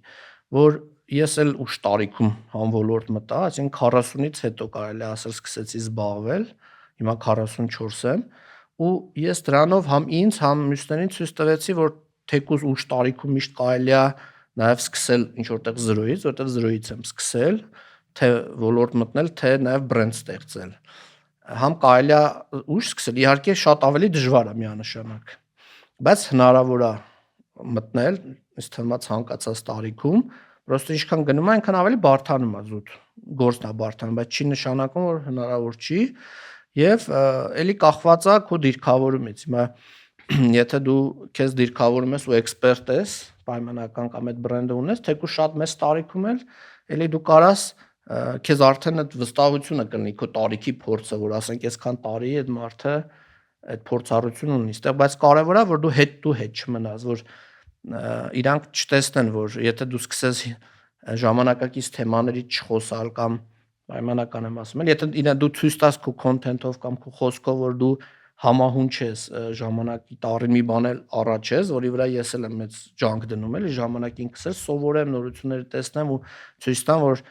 որ ես էլ ուշ տարիքում համ ոլորտ մտա, այսինքն 40-ից հետո կարելի ասել սկսեցի զբաղվել, հիմա 44 եմ, ու ես դրանով համ ինձ, համ մյուսներին ցույց տվեցի, որ թեկուզ ուշ տարիքում միշտ կարելի է նաև սկսել ինչ որտեղ զրոյից, որտեղ զրոյից եմ սկսել, թե ոլորտ մտնել, թե նաև բրենդ ստեղծել։ Համ կարելի է ուշ սկսել, իհարկե շատ ավելի դժվար է միանշանակ, բայց հնարավոր է մտնել, ըստ թվում է ցանկացած տարիքում, պրոստը ինչքան գնում է, այնքան ավելի բարդանում է զուտ, գործն է բարդանում, բայց չի նշանակում, որ հնարավոր չի, եւ էլի կախված է քո դիրքավորումից։ Հիմա եթե դու քեզ դիրքավորում ես ու էքսպերտ ես, պայմանական կամ այդ բրենդը ունես, թեկուզ շատ մեծ տարիքում էլ էլի դու կարաս քեզ արդեն այդ վստահությունը կլինի քո տարիքի փորձը, որ ասենք այսքան տարի այդ մարդը այդ փորձառություն ունի, այստեղ, բայց կարևոր է որ դու հետ չմնաս, որ իրանք չտեսնեն, որ եթե դու սկսես ժամանակակից թեմաներից չխոսալ կամ պայմանական եմ ասում, եթե դու ցույց տաս քո կոնտենտով կամ քո խոսքով, որ դու համահունչ ես ժամանակի տարի մի բան էլ առաջ ես, որի վրա ես էլ եմ մեծ ջանք դնում, էլի ժամանակին ինքս էլ սովորեմ, նորությունները տեսնեմ ու ցույց տամ, որ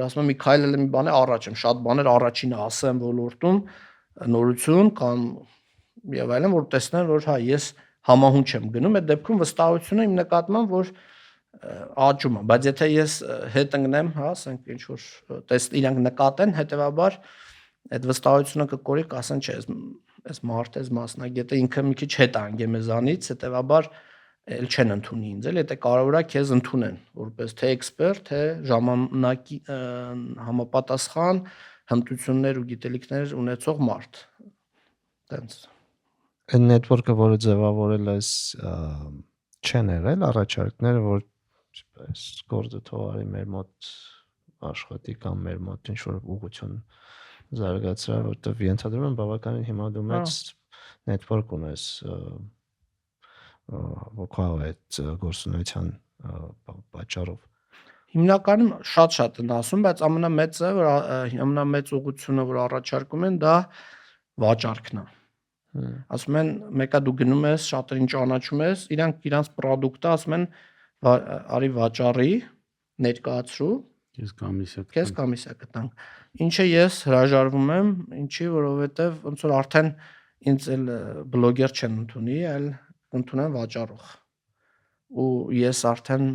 ասում եմ մի քայլ էլ մի բան է առաջ եմ, շատ բաներ առաջինը ասեմ ոլորտում, նորություն կամ եւ այլն, որ տեսնեն, որ հա ես համահունչ եմ գնում, այդ դեպքում վստահությունը իմ նկատմամբ որ աճում է, բայց եթե ես հետ ընկնեմ, հա, ասենք ինչ որ իրանք նկատեն, հետեւաբար այդ վստահությունը կկորի, կասեն չէ, այս մարդը, այս մասնագետը ինքը մի քիչ հետ անգե մեզանից, հետեւաբար էլ չեն ընդունի ինձ, էլ եթե կարևոր է քեզ ընդունեն, որպես թե էքսպերտ, թե ժամանակի համապատասխան հմտություններ ու գիտելիքներ ունեցող մարդ։ Տենց։ Այն նետվորքը, որը ձևավորել ես, չեն եղել առաջարկները, որ այս գործը թողարի մեր մոտ աշխատի կամ մեր մոտ ինչ-որ ուղղություն զարգացրա, որտեղ ենթադրում եմ բավականին հիմա դու մեծ նետվորք ունես ոգավ այդ գործունեության պատճառով։ Հիմնականում շատ են ասում, բայց ամենամեծ ուղղությունը, որ առաջարկում են, դա վաճառքն է։ Ասում են, մեկը դու գնում ես, շատերին ճանաչում ես, իրանց product-ը ասում են, արի վաճառի, ներկայացրու, քեզ կոմիսիա կտանք։ Ինչը ես հրաժարվում եմ, ինչի, որովհետև ոնց որ արդեն ինձ էլ բլոգեր չեն ընդունի, այլ ընդունեն վաճառող։ Ու ես արդեն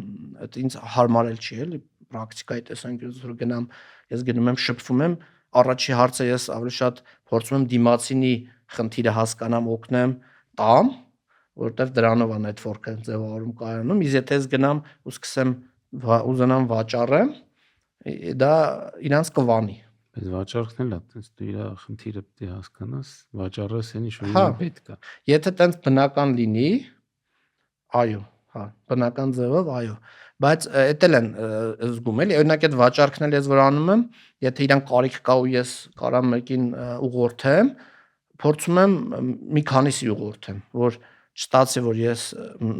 այդ ինձ հարմարել չի էլի պրակտիկայի տեսանկյունից որ գնամ, ես գնում եմ շփվում եմ, առաջի հարցը ես ավելի շատ փորձում եմ դիմացինի խնդիրը հասկանամ, օգնեմ, տամ, որովհետև դրանով է network-ը ձևավորում կայանում, իսկ եթե ես գնամ ու սկսեմ ուզենամ վաճառեմ, դա իրանց կվանի։ Բայց վաճառքն էլ է, տես դու իր խնդիրը պետք է հասկանաս, վաճառը սենի շուտ պետք է։ Եթե տենց բնական լինի, այո, բնական ձևով, այո, բայց էդ էլ են զգում էլի, օրինակ այդ վաճառքն էլ ես որ անում եմ, եթե իրան կարիք կա ու ես կարամ մեկին ուղղորդեմ, փորձում եմ մի քանիսի ուղղորդեմ, որ չստացի որ ես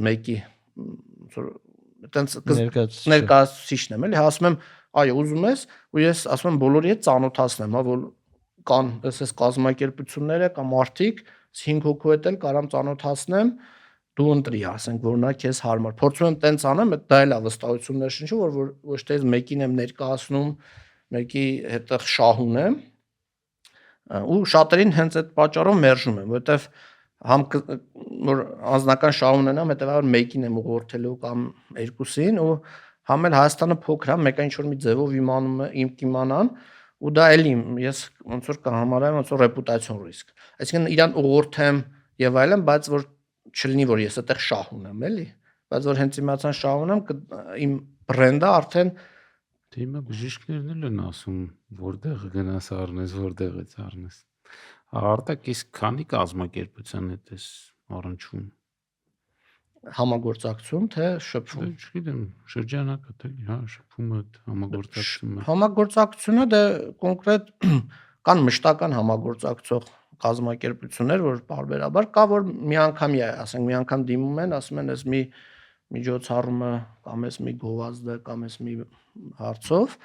մեկի տենց ներկայացուցիչն եմ, էլի, ասում եմ, այո, ուզում ես, ու ես ասում եմ բոլորի հետ ծանոթացնեմ, հա, որ կան այսպես կազմակերպությունները կամ մարդիկ, 5 հոգու հետ էլ կարամ ծանոթացնեմ, դու ընտրի, ասենք, որ նա քեզ հարմար։ Փորձում եմ տենց անեմ, դա էլ է վստահություններ շնչում, որ ոչ թե մեկին եմ ներկայացնում, մեկի հետ շահուն եմ, ու շատերին հենց այդ պատճառով մերժում եմ, որովհետև համ որ անձնական շահ ունենամ, հետեւաբար մեկին եմ ուղղորդելու կամ երկուսին ու համ էլ Հայաստանը փոքր է, մեկը ինչ որ մի ձևով իմ կիմանան ու դա էլի ես ոնց որ կհամարեմ ոնց որ ռեպուտացիոն ռիսկ։ Այսինքն իրան ուղղորդեմ եւ այլն, բայց որ չլինի որ ես այդտեղ շահ ունեմ, էլի, բայց որ հենց իմացան շահ ունեմ, իմ բրենդը արդեն Հիմա բժիշկներն էլ են ասում, որտեղ գնաս առնես, որտեղից առնես։ Արտակ իսկ քանի կազմակերպության հետ էս առնչվում համագործակցում թե շփվում։ Չգիտեմ, շրջանակը թե հա շփումը համագործակցումը։ Համագործակցությունը դե կոնկրետ կան մշտական համագործակցող կազմակերպություններ, որ բարբերաբար կա որ միանգամյա է, ասենք մի անգամ դիմում են, ասում են, «Ես մի միջոցառումը կամ ես մի գովազդը կամ ես մի հարցով»,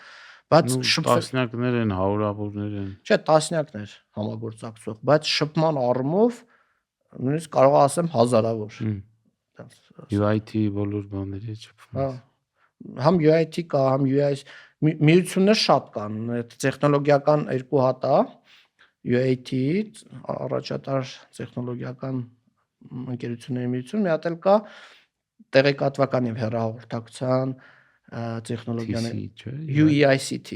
բայց տասնյակներ են, հարյուրավորներ են։ Չէ, տասնյակներ համագործակցող, բայց շփման առումով նույնիսկ կարող ասեմ հազարավոր։ UIT բոլոր բաների շփվում։ Համ UIT կա, համ UI միություններ շատ կան, այդ տեխնոլոգիական երկու հատ է, UIT առաջատար տեխնոլոգիական ընկերությունների միություն, մի հատ էլ կա տեղեկատվական եւ հեռահաղորդակցության տեխնոլոգիաներ UEICT։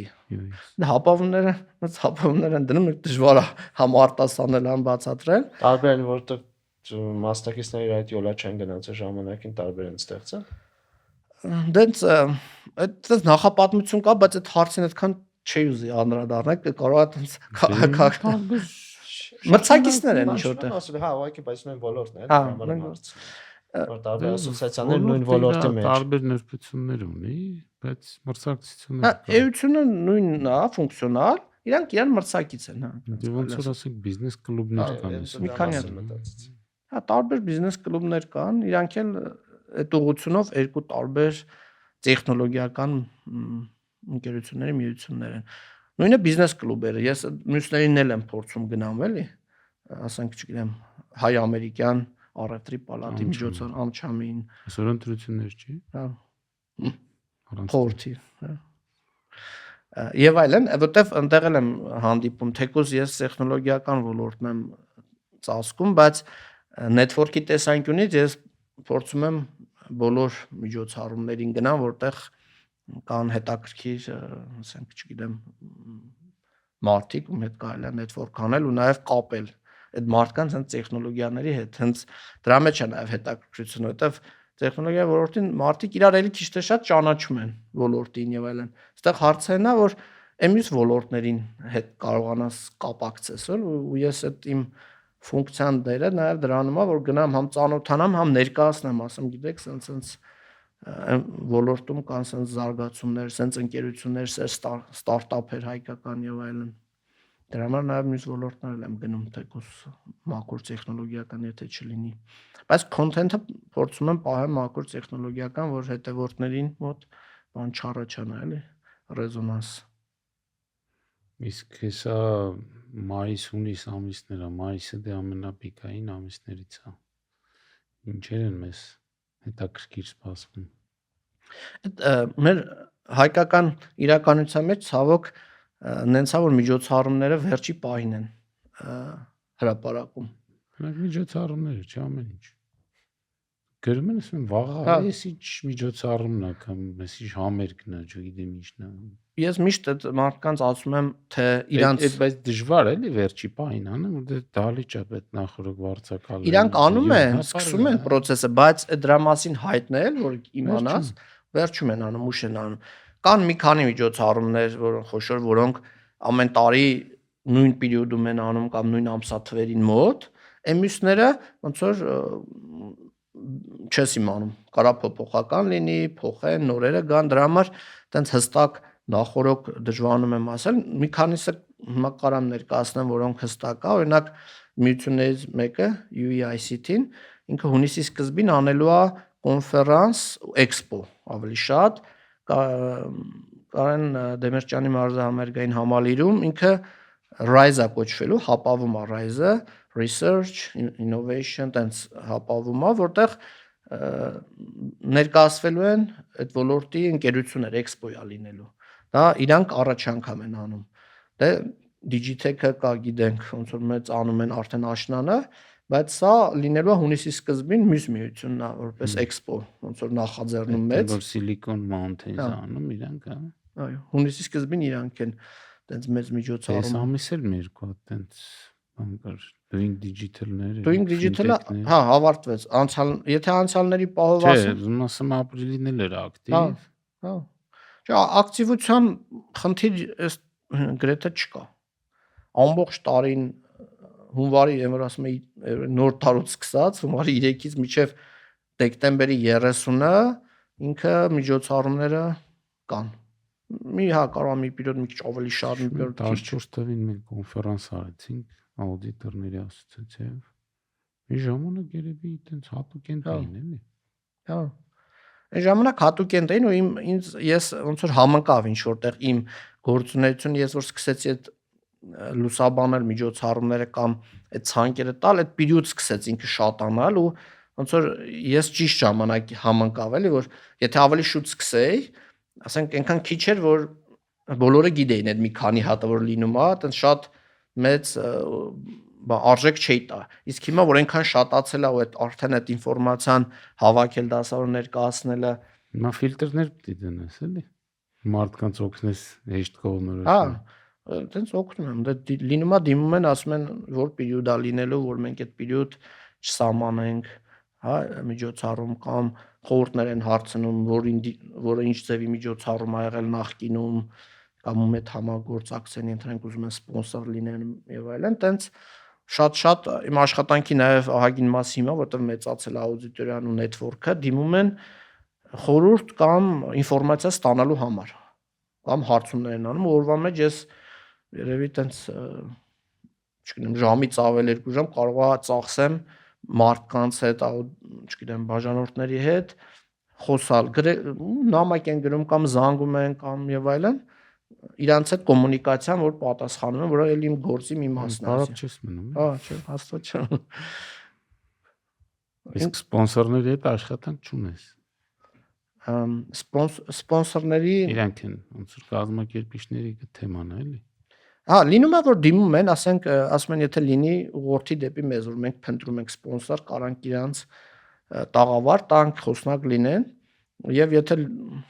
Հապավումներ են դնում, դժվար է համ արտասանել, համ բացատրել։ Տարբեր են, որտեղ մասնակիցների այդ յոլա չեն գնացել ժամանակին, տարբեր են ստեղծել։ Դենց այդպես նախապատմություն կա, բայց այդ հարցին այդքան չի ուզի անդրադառնալ, կարող է տենց մրցակիցներ են ինչ որտեղ։ Հա, ուղղակի, բայց նույն ոլորտն է, համար հարց։ Որ տարբեր ասոցիացիաներ նույն ոլորտի մեջ տարբեր նրբություններ ունի, բայց մրցակցությունը էությունը նույնն է, ֆունկցիոնալ, իրանք իրան մրցակից են, հա։ Դե ոնց որ ասենք բիզնես կլուբներ կան, մի քանի մտածեցի։ Հա, տարբեր բիզնես կլուբներ կան, իրանք էլ այդ ուղղությունով երկու տարբեր տեխնոլոգիական ընկերությունների միություններ են։ Նույնը բիզնես կլուբերը, ես մյուսներին էլ եմ փորձում գնամ, էլի, ասենք, չգիտեմ, հայ-ամերիկյան առևտրի պալատի միջոցառ ամչամին, այսօր ընտրություններ չի։ հա։ Փորձի, հա։ Եվ այլն, որտեվ ընդեղ եմ հանդիպում, թեկուզ ես տեխնոլոգիական ոլորտն եմ ծածկում, բայց network-ի տեսանկյունից ես փորձում եմ բոլոր միջոցառումներին գնամ, որտեղ կան հետաքրքիր, ասենք, չգիտեմ, մարդիկ, ում հետ կարելի է network անել ու նաև կապել այդ մարդկանց հենց տեխնոլոգիաների հետ, հենց դրա մեջ է նաև հետաքրքրությունը, որտեվ տեխնոլոգիայի ոլորտին մարդիկ իրար էլի քիչ թե շատ ճանաչում են ոլորտին եւ այլն։ Այստեղ հարցը նա որ մյուս ոլորտներին հետ կարողանաս կապակցես, ու ես այդ իմ ֆունկցիան դերը նաև դրանում է, որ գնամ համ ծանոթանամ, համ ներկայացնեմ, ասեմ, գիտեք, սենց ոլորտում կան սենց զարգացումներ, սենց ընկերություններ, սենց ստարտափեր հայկական եւ այլն։ Դրա համար նաև մյուս ոլորտներում եմ գնում թեկուզ մաքուր տեխնոլոգիական եթե չլինի։ Բայց content-ը փորձում եմ պահել մաքուր տեխնոլոգիական, որ հետևորդներին մոտ բան չառաջանա, էլի, ռեզոնանս։ Իսկ հեսա մայիս-հունիս ամիսները, մայիսը դե ամենապիկային ամիսներից է։ Ինչեր են մեզ հետաքրքիր սպասվում։ Այդ մեր հայկական իրականության մեջ ցավոք նենցա որ միջոցառումները վերջի պահին են հրապարակում։ Մենք միջոցառումներ չի ամեն ինչ։ Գրում են ասում վաղը էս ինչ միջոցառումն է կամ էս ինչ համերգն է, չգիտեմ ինչն է։ Ես միշտ այդ մարդկանց ասում եմ, թե իրանց բայց դժվար էլի վերջի պահին անը, որտեղ դալիճ է պետք նախորդ վարձակալը։ Իրանք անում են, սկսում են process-ը, բայց այդ դրա մասին հայտնել, որ իմանաս, վերջում են անում, ուշ են անում։ Կան մի քանի միջոցառումներ, որոնք խոշոր, որոնք ամեն տարի նույն պերիոդում են անում կամ նույն ամսաթվերին մոտ, այն մյուսները ոնց որ չես իմանում, կարա փոփոխական լինի, փոխեն, նորերը գան, դրա համար տենց հստակ նախորոք դժվարանում եմ ասել, մի քանիսը հիմա կարամ ներկայացնեմ, որոնք հստակ է, օրինակ միություններից մեկը UEICT-ին, ինքը հունիսի սկզբին անելու է կոնֆերանս, էքսպո, ավելի շատ, Կարեն Դեմիրճյանի մարզահամերգային համալիրում ինքը RISE-ը կոչվելու, հապավում է RISE-ը, Research, Innovation, տենց հապավում է, որտեղ ներկայացվելու են այդ ոլորտի ընկերություններ, էքսպոյա լինելու։ Դա իրանք առաջ անգամ են անում։ Դե Digitech-ը կա, գիտենք, ոնց որ մեծ անում են արդեն աշնանը, բայց սա լինելու է հունիսի սկզբին մյուս միությունն է, որպես էքսպո, ոնց որ նախաձեռնում մեծ։ Որ Silicon Mountain-ը անում իրանք, հա։ Այո, հունիսի սկզբին իրանք են տենց մեծ միջոցառում։ Այս ամիս էլ մեր կա տենց բան կար, Doing Digital-ները։ Doing Digital-ը, հա, ավարտվեց։ Եթե անցյալների պահով ասեմ։ Չէ, ասում ապրիլին էլ էր ակտիվ։ Հա։ Չէ, ակտիվության խնդիր գրեթե չկա։ Ամբողջ տարին հունվարի, որ ասում եմ նոր տարուց սկսած, հունվարի 3-ից մինչև դեկտեմբերի 30-ը ինքը միջոցառումները կան։ Կարող մի պերիոդ մի քիչ ավելի շատ, մի պերիոդ 14 թվին մենք կոնֆերանս արեցինք աուդիտորների ասոցիացիայով։ Մի ժամանակ երևի այտենց հատուկ են տային, էլի։ Հա։ Այն ժամանակ հատուկ են տային ու ես ոնց որ համընկավ ինչ որտեղ իմ գործունեությունը ես որ սկսեցի այդ լուսաբանել միջոցառումները կամ այդ ցանկերը տալ, այդ պերիոդ սկսեց ինքը շատանալ ու ոնց որ ես ճիշտ ժամանակ համընկավ էլի որ եթե ավելի շուտ սկսեի, ասենք այնքան քիչ էր որ բոլորը գիտեին այդ մի քանի հատը որ լինում է, այտենց շատ մեծ արժեք չէի տա։ Իսկ հիմա որ այնքան շատացել է ու այդ արդեն այդ ինֆորմացիան հավաքել դասավոր ներկայացնելը, հիմա ֆիլտրներ պետք է դնես, էլի։ Մարդկանց օգնես հեշտ կողմնորոշել։ Հա, այտենց օգնում եմ։ Դե լինում է դիմում են, ասում են որ պերիոդ է լինելու, որ մենք այդ պերիոդ չսահմանենք, հա, միջոցառում կամ խորհուրդներ են հարցնում, որը ինչ ձևի միջոցառում ա եղել նախկինում կամ ում հետ համագործակցեն, ընտրենք ուզում են սպոնսոր լինեն եւ այլն, տենց շատ իմ աշխատանքի նաեւ ահագին մասի հիմա, որտեղ մեծացել է աուդիտորիան ու նետվորքը, դիմում են խորհուրդ կամ ինֆորմացիա ստանալու համար կամ հարցումներ են անում, օրվա մեջ ես երևի տենց չգիտեմ ժամից ավել 2 ժամ կարող է ծախսեմ մարդկանց հետ, չգիտեմ, բաժանորդների հետ խոսալ, նամակ են գրում կամ զանգում են կամ եւ այլն, իրանց հետ կոմունիկացիան, որ պատասխանում են, որը էլ իմ գործի մի մասն է։ Բարակ չես մնում։ Հա, չէ, հաստատ չէ։ Իսկ սպոնսորների հետ աշխատանք չունես։ Սպոնսորների իրանք են ոնց որ կազմակերպիչների թեման է, էլի։ Հա, լինում է որ դիմում են, ասենք, ասում են եթե լինի ուղղորդի դեպի մեզ, որ մենք փնտրում ենք սպոնսոր, կարանք իրանց տաղավար տանք, խոսնակ լինեն, եւ եթե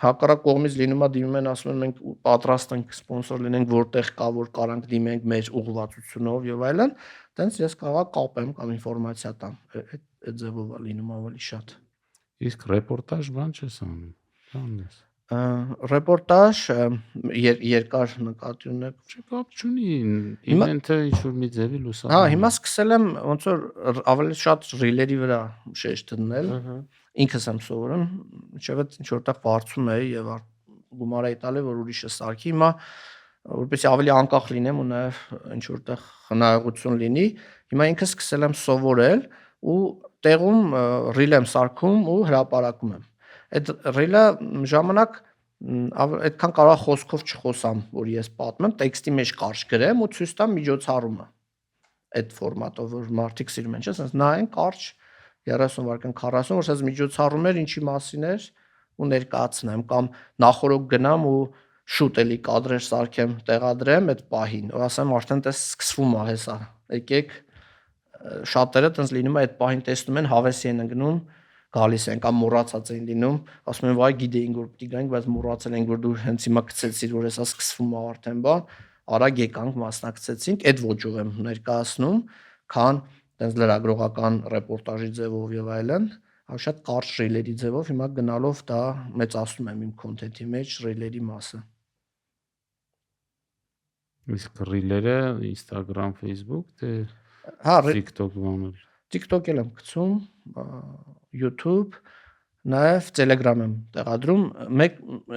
հակառակ կողմից լինում է դիմում են, ասում են մենք պատրաստ ենք սպոնսոր լինենք, որտեղ կա որ կարանք դիմենք մեր ուղղվածությունով եւ այլն, տենց ես կարող կապեմ կամ ինֆորմացիա տամ, այդ ձևով է լինում ավելի շատ։ Իսկ ռեպորտաժ բան չես անում։ Բանես։ Ռեպորտաժ երկար նկատի ունեք։ Չէ, կապ չունի։ Իվենթը ինչ որ մի ձևի լուսաբանում։ Հա, հիմա սկսել եմ ոնց որ ավելի շատ ռիլերի վրա շեշտ դնել։ Ինքս եմ սովորում, ինչեւ ինչ որտեղ վարձում էի եւ գումար էի տալի, որ ուրիշը սարքի։ Հիմա որպեսզի ավելի անկախ լինեմ ու նաև ինչ որտեղ հնարավորություն լինի։ Հիմա ինքս սկսել եմ սովորել ու տեղում ռիլ եմ սարքում ու հրապարակում եմ։ Այդ ռիլը ժամանակ այդքան կարող խոսքով չխոսամ, որ ես պատմեմ, տեքստի մեջ կարճ գրեմ ու ցույց տամ միջոցառումը։ Այդ ֆորմատով, որ մարդիկ սիրում են, չէ՞, ասես նայեն կարճ 30 վայրկյան 40, որ ասես միջոցառումներ ինչի մասին էր ու ներկայացնեմ կամ նախորդ գնամ ու շուտ էլի կադրեր սարքեմ, տեղադրեմ այդ պահին, ու ասեմ արդեն դες սկսվում է հեսա։ Եկեք շատերը տենց լինում է այդ պահին տեսնում են հավեսի են ընկնում, գալիս են կամ մոռացած են լինում, ասում են վայ գիտեինք որ պիտի գանք, բայց մոռացել ենք որ դու հենց հիմա գցեցիր որ հեսա սկսվում է արդեն բան, արագ եկանք մասնակցեցինք, այդ ոճով եմ ներկայացնում, քան տենց լրագրողական ռեպորտաժի ձևով եւ այլն, այլ շատ կարճ ռիլերի ձևով հիմա գնալով դա մեծացնում եմ իմ կոնտենտի մեջ ռիլերի մասը։ Իսկ ռիլերը Instagram, Facebook, թե Հա, TikTok բաներ։ TikTok էլ եմ գցում, YouTube, նաև Telegram եմ տեղադրում, մեկ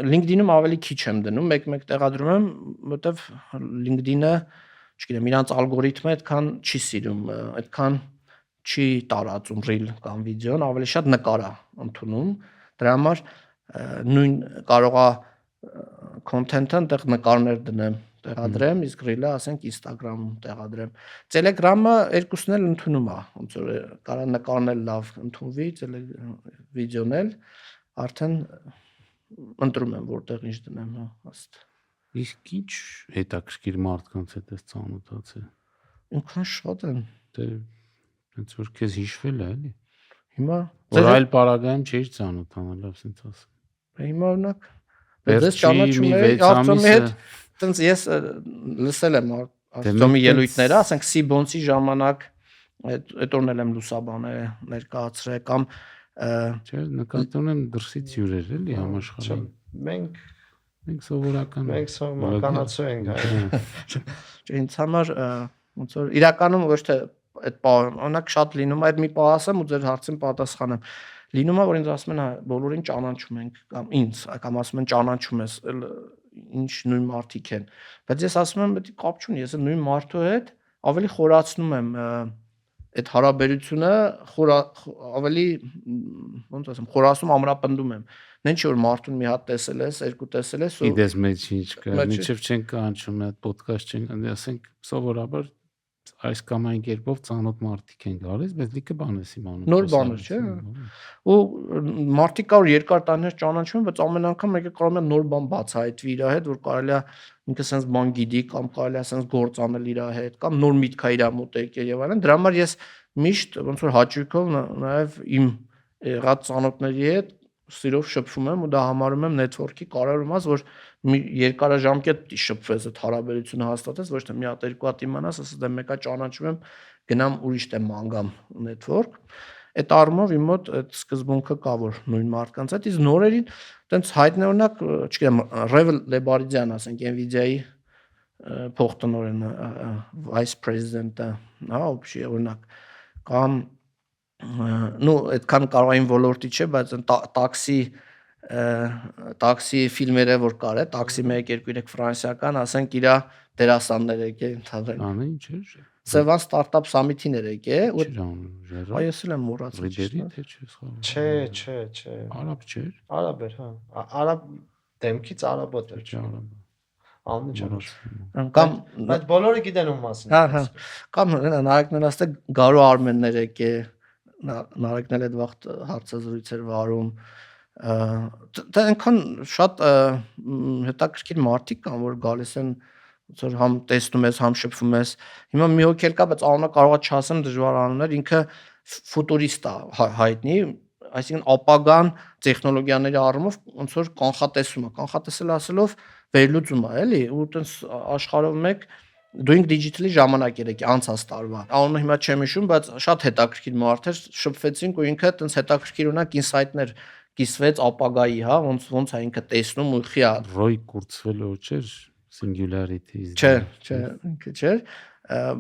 LinkedIn-ում ավելի քիչ եմ դնում, մեկ տեղադրում եմ, որտեվ LinkedIn-ը, չգիտեմ, իրանց ալգորիթմը այդքան չի սիրում, այդքան չի տարածում reel կամ վիդեոն, ավելի շատ նկար է ընդունում, դրա համար նույն կարողա content-ը այնտեղ նկարներ դնեմ, տեղադրեմ, իսկ reel-ը ասենք Instagram-ում տեղադրեմ։ Telegram-ը երկուսն էլ ընդունում է, ոնց որ կարա նկարն էլ լավ ընդունվի, վիդեոն էլ արդեն ընտրում եմ որտեղ ինչ դնեմ, հա, աստ։ Իսկ ինչ հետաքրքիր մարդկանց հետ ես ծանոթացել։ Ինքան շատ են։ Դե ոնց որ քեզ հիշվել է, էլի։ Հիմա Որ այլ պարագայում չէիր ծանոթանալ, ասենց ասեմ։ հիմա օրինակ Դες ճանաչում եմ Արտոմի հետ, տենց ես լսել եմ Արտոմի ելույթները, ասենք Սիբոնցի ժամանակ այդ օրն էլ եմ լուսաբանել ներկայացրել կամ չէ, նկատի ունեմ դրսից հյուրեր էլի համաշխարհային։ Մենք սովորականացու ենք, չէ, ինձ համար ոնց որ իրականում ոչ թե այդ օրինակ շատ լինում է այդ մի պահ ասեմ ու ձեր հարցին պատասխանեմ։ Լինում է որ ինձ ասում են բոլորին ճանաչում ենք կամ ինձ կամ ասում են ճանաչում ես ինչ նույն մարդիկ են, բայց ես ասում եմ դա կապ չունի, ես նույն մարդու հետ ավելի խորացնում եմ այդ հարաբերությունը, ավելի ոնց ասեմ, խորացում ամրապնդում եմ։ Նեն չէ որ մարդուն մի հատ տեսել ես, երկու տեսել ես ու իդես մեջ ինչ կա, մինչև չեն կանչում այդ ոդկաստ չեն, ասենք սովորաբար այս կամ այն կերպով ծանոթ մարդիկ են գալիս, բայց լիքը բան ես իմանում։ Նոր բաներ, չէ՞։ Ու մարդիկ կա որ երկար տարիներ ճանաչում են, բայց ամեն անգամ մեկը կարող է նոր բան բացահայտվի իր հետ, որ կարելի է ինքը sense բան գիտի կամ կարելի է sense գործ անել իր հետ կամ նոր միտք է իր մոտ եկել եւ այլն։ Դրա համար ես միշտ ոնց որ հաճույքով նաեւ իմ եղած ծանոթների հետ սիրով շփվում եմ ու դա համարում եմ network-ի կարևոր մաս, որ երկարաժամկետ պիտի շփվես այդ հարաբերությունը հաստատես, ոչ թե մի հատ երկու հատ իմանաս, ասես դա մեկա ճանաչում եմ, գնամ ուրիշ տեղ մանգամ network։ Այդ առումով իմ մոտ այդ սկզբունքը կա, որ նույն մարդկանց հետ, իսկ նորերին տենց հայտնի օրինակ, չգիտեմ, Revel Lebaridyan, ասենք Nvidia-ի փոխտնօրենը, vice president-ը, հա, вообще օրինակ կամ ну այդքան կարողային ոլորտի չէ, բայց տաքսի ֆիլմերը որ կար է, տաքսի 1-2-3 ֆրանսիական, ասենք իրա դերասաններ եկե ընդհանրեն։ Անը ինչ էր։ Սևան ստարտափ սամիթին եկե, ու Ժերո։ այս էլ եմ մոռացել։ Ռիդերի թե չէ սխալ։ Չէ։ Արաբ չէր։ Արաբ էր, հա։ Արաբ դեմքից արաբոտ էր, Չէ, արաբ։ Անունը չէ։ Կամ Բայց բոլորը գիտեն ում մասին։ հա։ Կամ նարեկներ ասते Գարո Արմեններ եկե, նարեկնել այդ վաղ հարցազրույց էր վարում։ Դա այնքան շատ հետաքրքիր մարդիկ կան, որ գալիս են ոնց որ համ տեսնում ես, համ շփվում ես։ Հիմա մի հոգի էլ կա, բայց անունը կարողա չասեմ, դժվար անուններ, ինքը ֆուտուրիստ է հայտնի, այսինքն ապագան տեխնոլոգիաների առումով ոնց որ կանխատեսել ասելով վերլուծում է, էլի, ու տենց աշխարհով մեկ doing digitally ժամանակ երեք անցած տարվա։ Անունը հիմա չեմ հիշում, բայց շատ հետաքրքիր մարդ էր, շփվեցինք ու ինքը տենց հետաքրքիր ունակ ինսայթներ կիսվեց ապագայի, հա, ոնց է ինքը տեսնում ու խիա Ռոյ Կուրցվելը չէր singularity։ Չէ, ինքը չէր,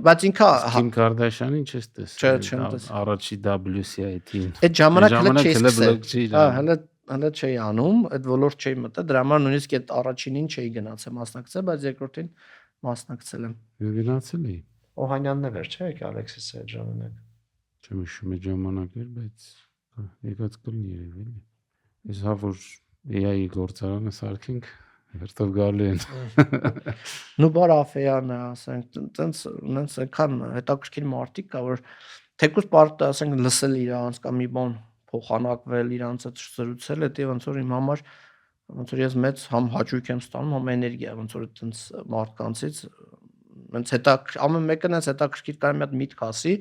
բայց ինքը Քիմ Կարդաշյանին չես տեսել։ Չէ, Առաջի WCIT-ին։ այդ ժամանակ հələ չէի սկսել։ Հա, հələ հələ չի անում, այդ ոլորտ չի մտա, դրա համար նույնիսկ այդ առաջինին չի գնացել մասնակցել, բայց երկրորդին մասնակցել եմ։ Գնացել էի։ Օհանյանն էլ էր, չէ՞, Ալեքսիսը այդ ժամանակ։ Չեմ հիշում այդ ժամանակներ, բայց եկած կլինի երևի էլի։ Ես հա որ AI գործարանը սարքինք հերթով գալու են։ Նու բար աֆեան է, ասենք, տենց ունենց այնքան հետաքրքիր մարդիկ կա, որ թեկուզ պարտը, ասենք, լսել իրանց կամ մի բան փոխանակվել իրանց հետ զրուցել, դա ոնց որ իմ համար ոնց որ ես մեծ համ հաճույք եմ ստանում, համ էներգիա, ոնց որ տենց մարդկանցից հենց ամեն մեկը հենց հետաքրքիր կար մի հատ միտք ասի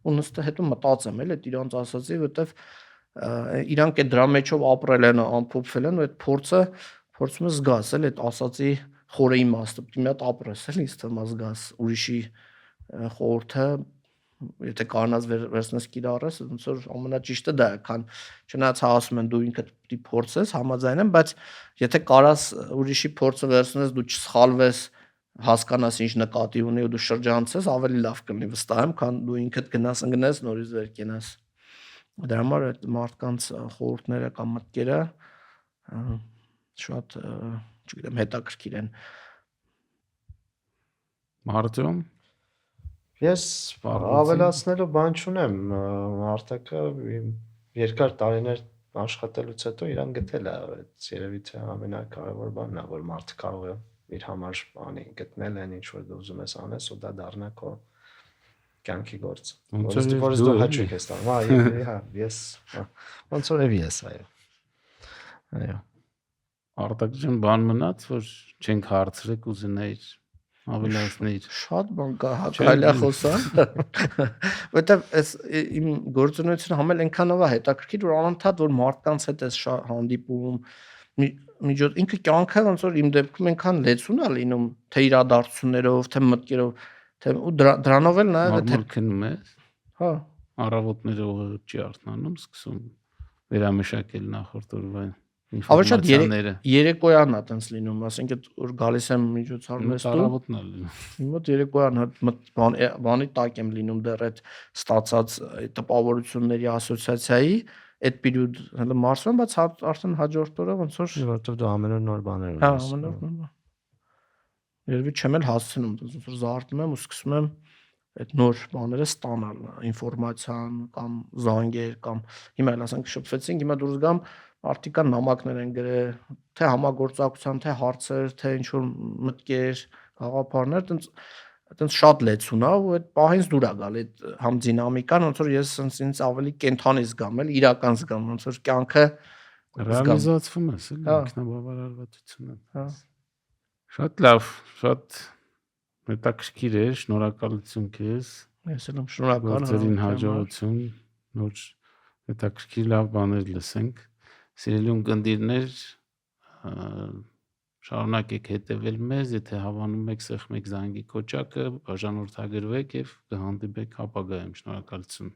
ու նստը հետո մտածեմ էլ այդ իրանց ասացի, որտեվ իրանք այդ դրա մեջով ապրել են, ամփոփվել են ու այդ փորձը փորձում ես զգաս էլ այդ ասացի խորը իմաստը, մի հատ ապրես էլ ինձ թվում է զգաս ուրիշի խորհուրդը, եթե կանած վերցնես կիրառես, ոնց որ ամենաճիշտը դա է, քան չնայած ասում են դու ինքդ պիտի փորձես, համաձայն եմ, բայց եթե կարաս ուրիշի փորձը վերցնես, դու չսխալվես, հասկանաս ինչ նկատի ունի ու դու շրջանցես, ավելի լավ կլինի վստահ եմ, քան դու ինքդ գնաս ընկնես, նորից վեր կենաս։ Դրա համար այդ մարդկանց խորհուրդները կամ մտքերը շատ, չգիտեմ, հետաքրքիր են։ Մարտում Ես ավելացնելու բան չունեմ, Արտակը երկար տարիներ աշխատելուց հետո իրան գտել է, այդ երևի թե ամենակարևոր բանն է, որ մարդը կարող է իր համար բանի գտնել այն ինչ որ դու ուզում ես անես ու դա դառնա քո կյանքի գործ։ Որից դու հաճույք ես ստանում։ Հա, ես ոնց որ ես, այո։ Արտակջան բան մնաց, որ չենք հարցրել կուզենայիր ավելացնեիր։ Շատ բան կա, հակայլա խոսան, որտեվ այս իմ գործունեությունը համել այնքանով է հետաքրքիր, որ անընդհատ որ մարդկանց հետ ես հանդիպում, միջոց ինքը կյանքը ոնց որ իմ դեպքում այնքան լեցուն է լինում, թե իրադարձություններով, թե մտքերով, թե ու դրանով էլ նաև թե քնում ես։ Հա, Առավոտները ուղղակի չի արթնանում, սկսում վերամշակել նախորդ օրվա ավելի շատ ինֆորմացիաները։ երեկոյան է տենց լինում, ասենք այդ որ գալիս եմ միջոցառում ես դու։ Առավոտն է լինում։ Իմ մոտ երեկոյան բանի տակ եմ լինում դեռ այդ ստացած տպավորությունների ասոցիացիայի այդ պերիոդ հələ մարսում, բայց արդեն հաջորդ օրը ոնց որ որովհետև դու ամեն օր նոր բաներ ունես։ Հա, ամեն օր նոր։ Երևի չեմ էլ հասցնում, ոնց որ զարթնում եմ ու սկսում եմ այդ նոր բաները ստանալ, ինֆորմացիան կամ զանգեր կամ հիմա էլ ասենք շփվեցինք, հիմա դուրս գամ արտիկան նամակներ են գրել, թե համագործակցության, թե հարցեր, թե ինչ որ մտքեր, գաղափարներ, այտենց շատ լեցուն է ու այդ պահից դուր է գալ այդ համ դինամիկան, ոնց որ ես ինձ ավելի կենթանի զգամ, էլ իրական զգամ, ոնց որ կյանքը ռեալիզացվում է, ինքնաբավարարվածությունը։ Հա։ Շատ լավ, շատ հետաքրքիր է, շնորհակալություն քեզ։ Ես էլ եմ շնորհակալ։ Գործերին հաջողություն, նոր հետաքրքիր լավ բաներ լսենք։ Սիրելի ունկնդիրներ, շարունակեք հետևել մեզ, եթե հավանում եք, սեղմեք զանգի կոճակը, բաժանորդագրվեք եւ կհանդիպեք ապագայում։ Շնորհակալություն։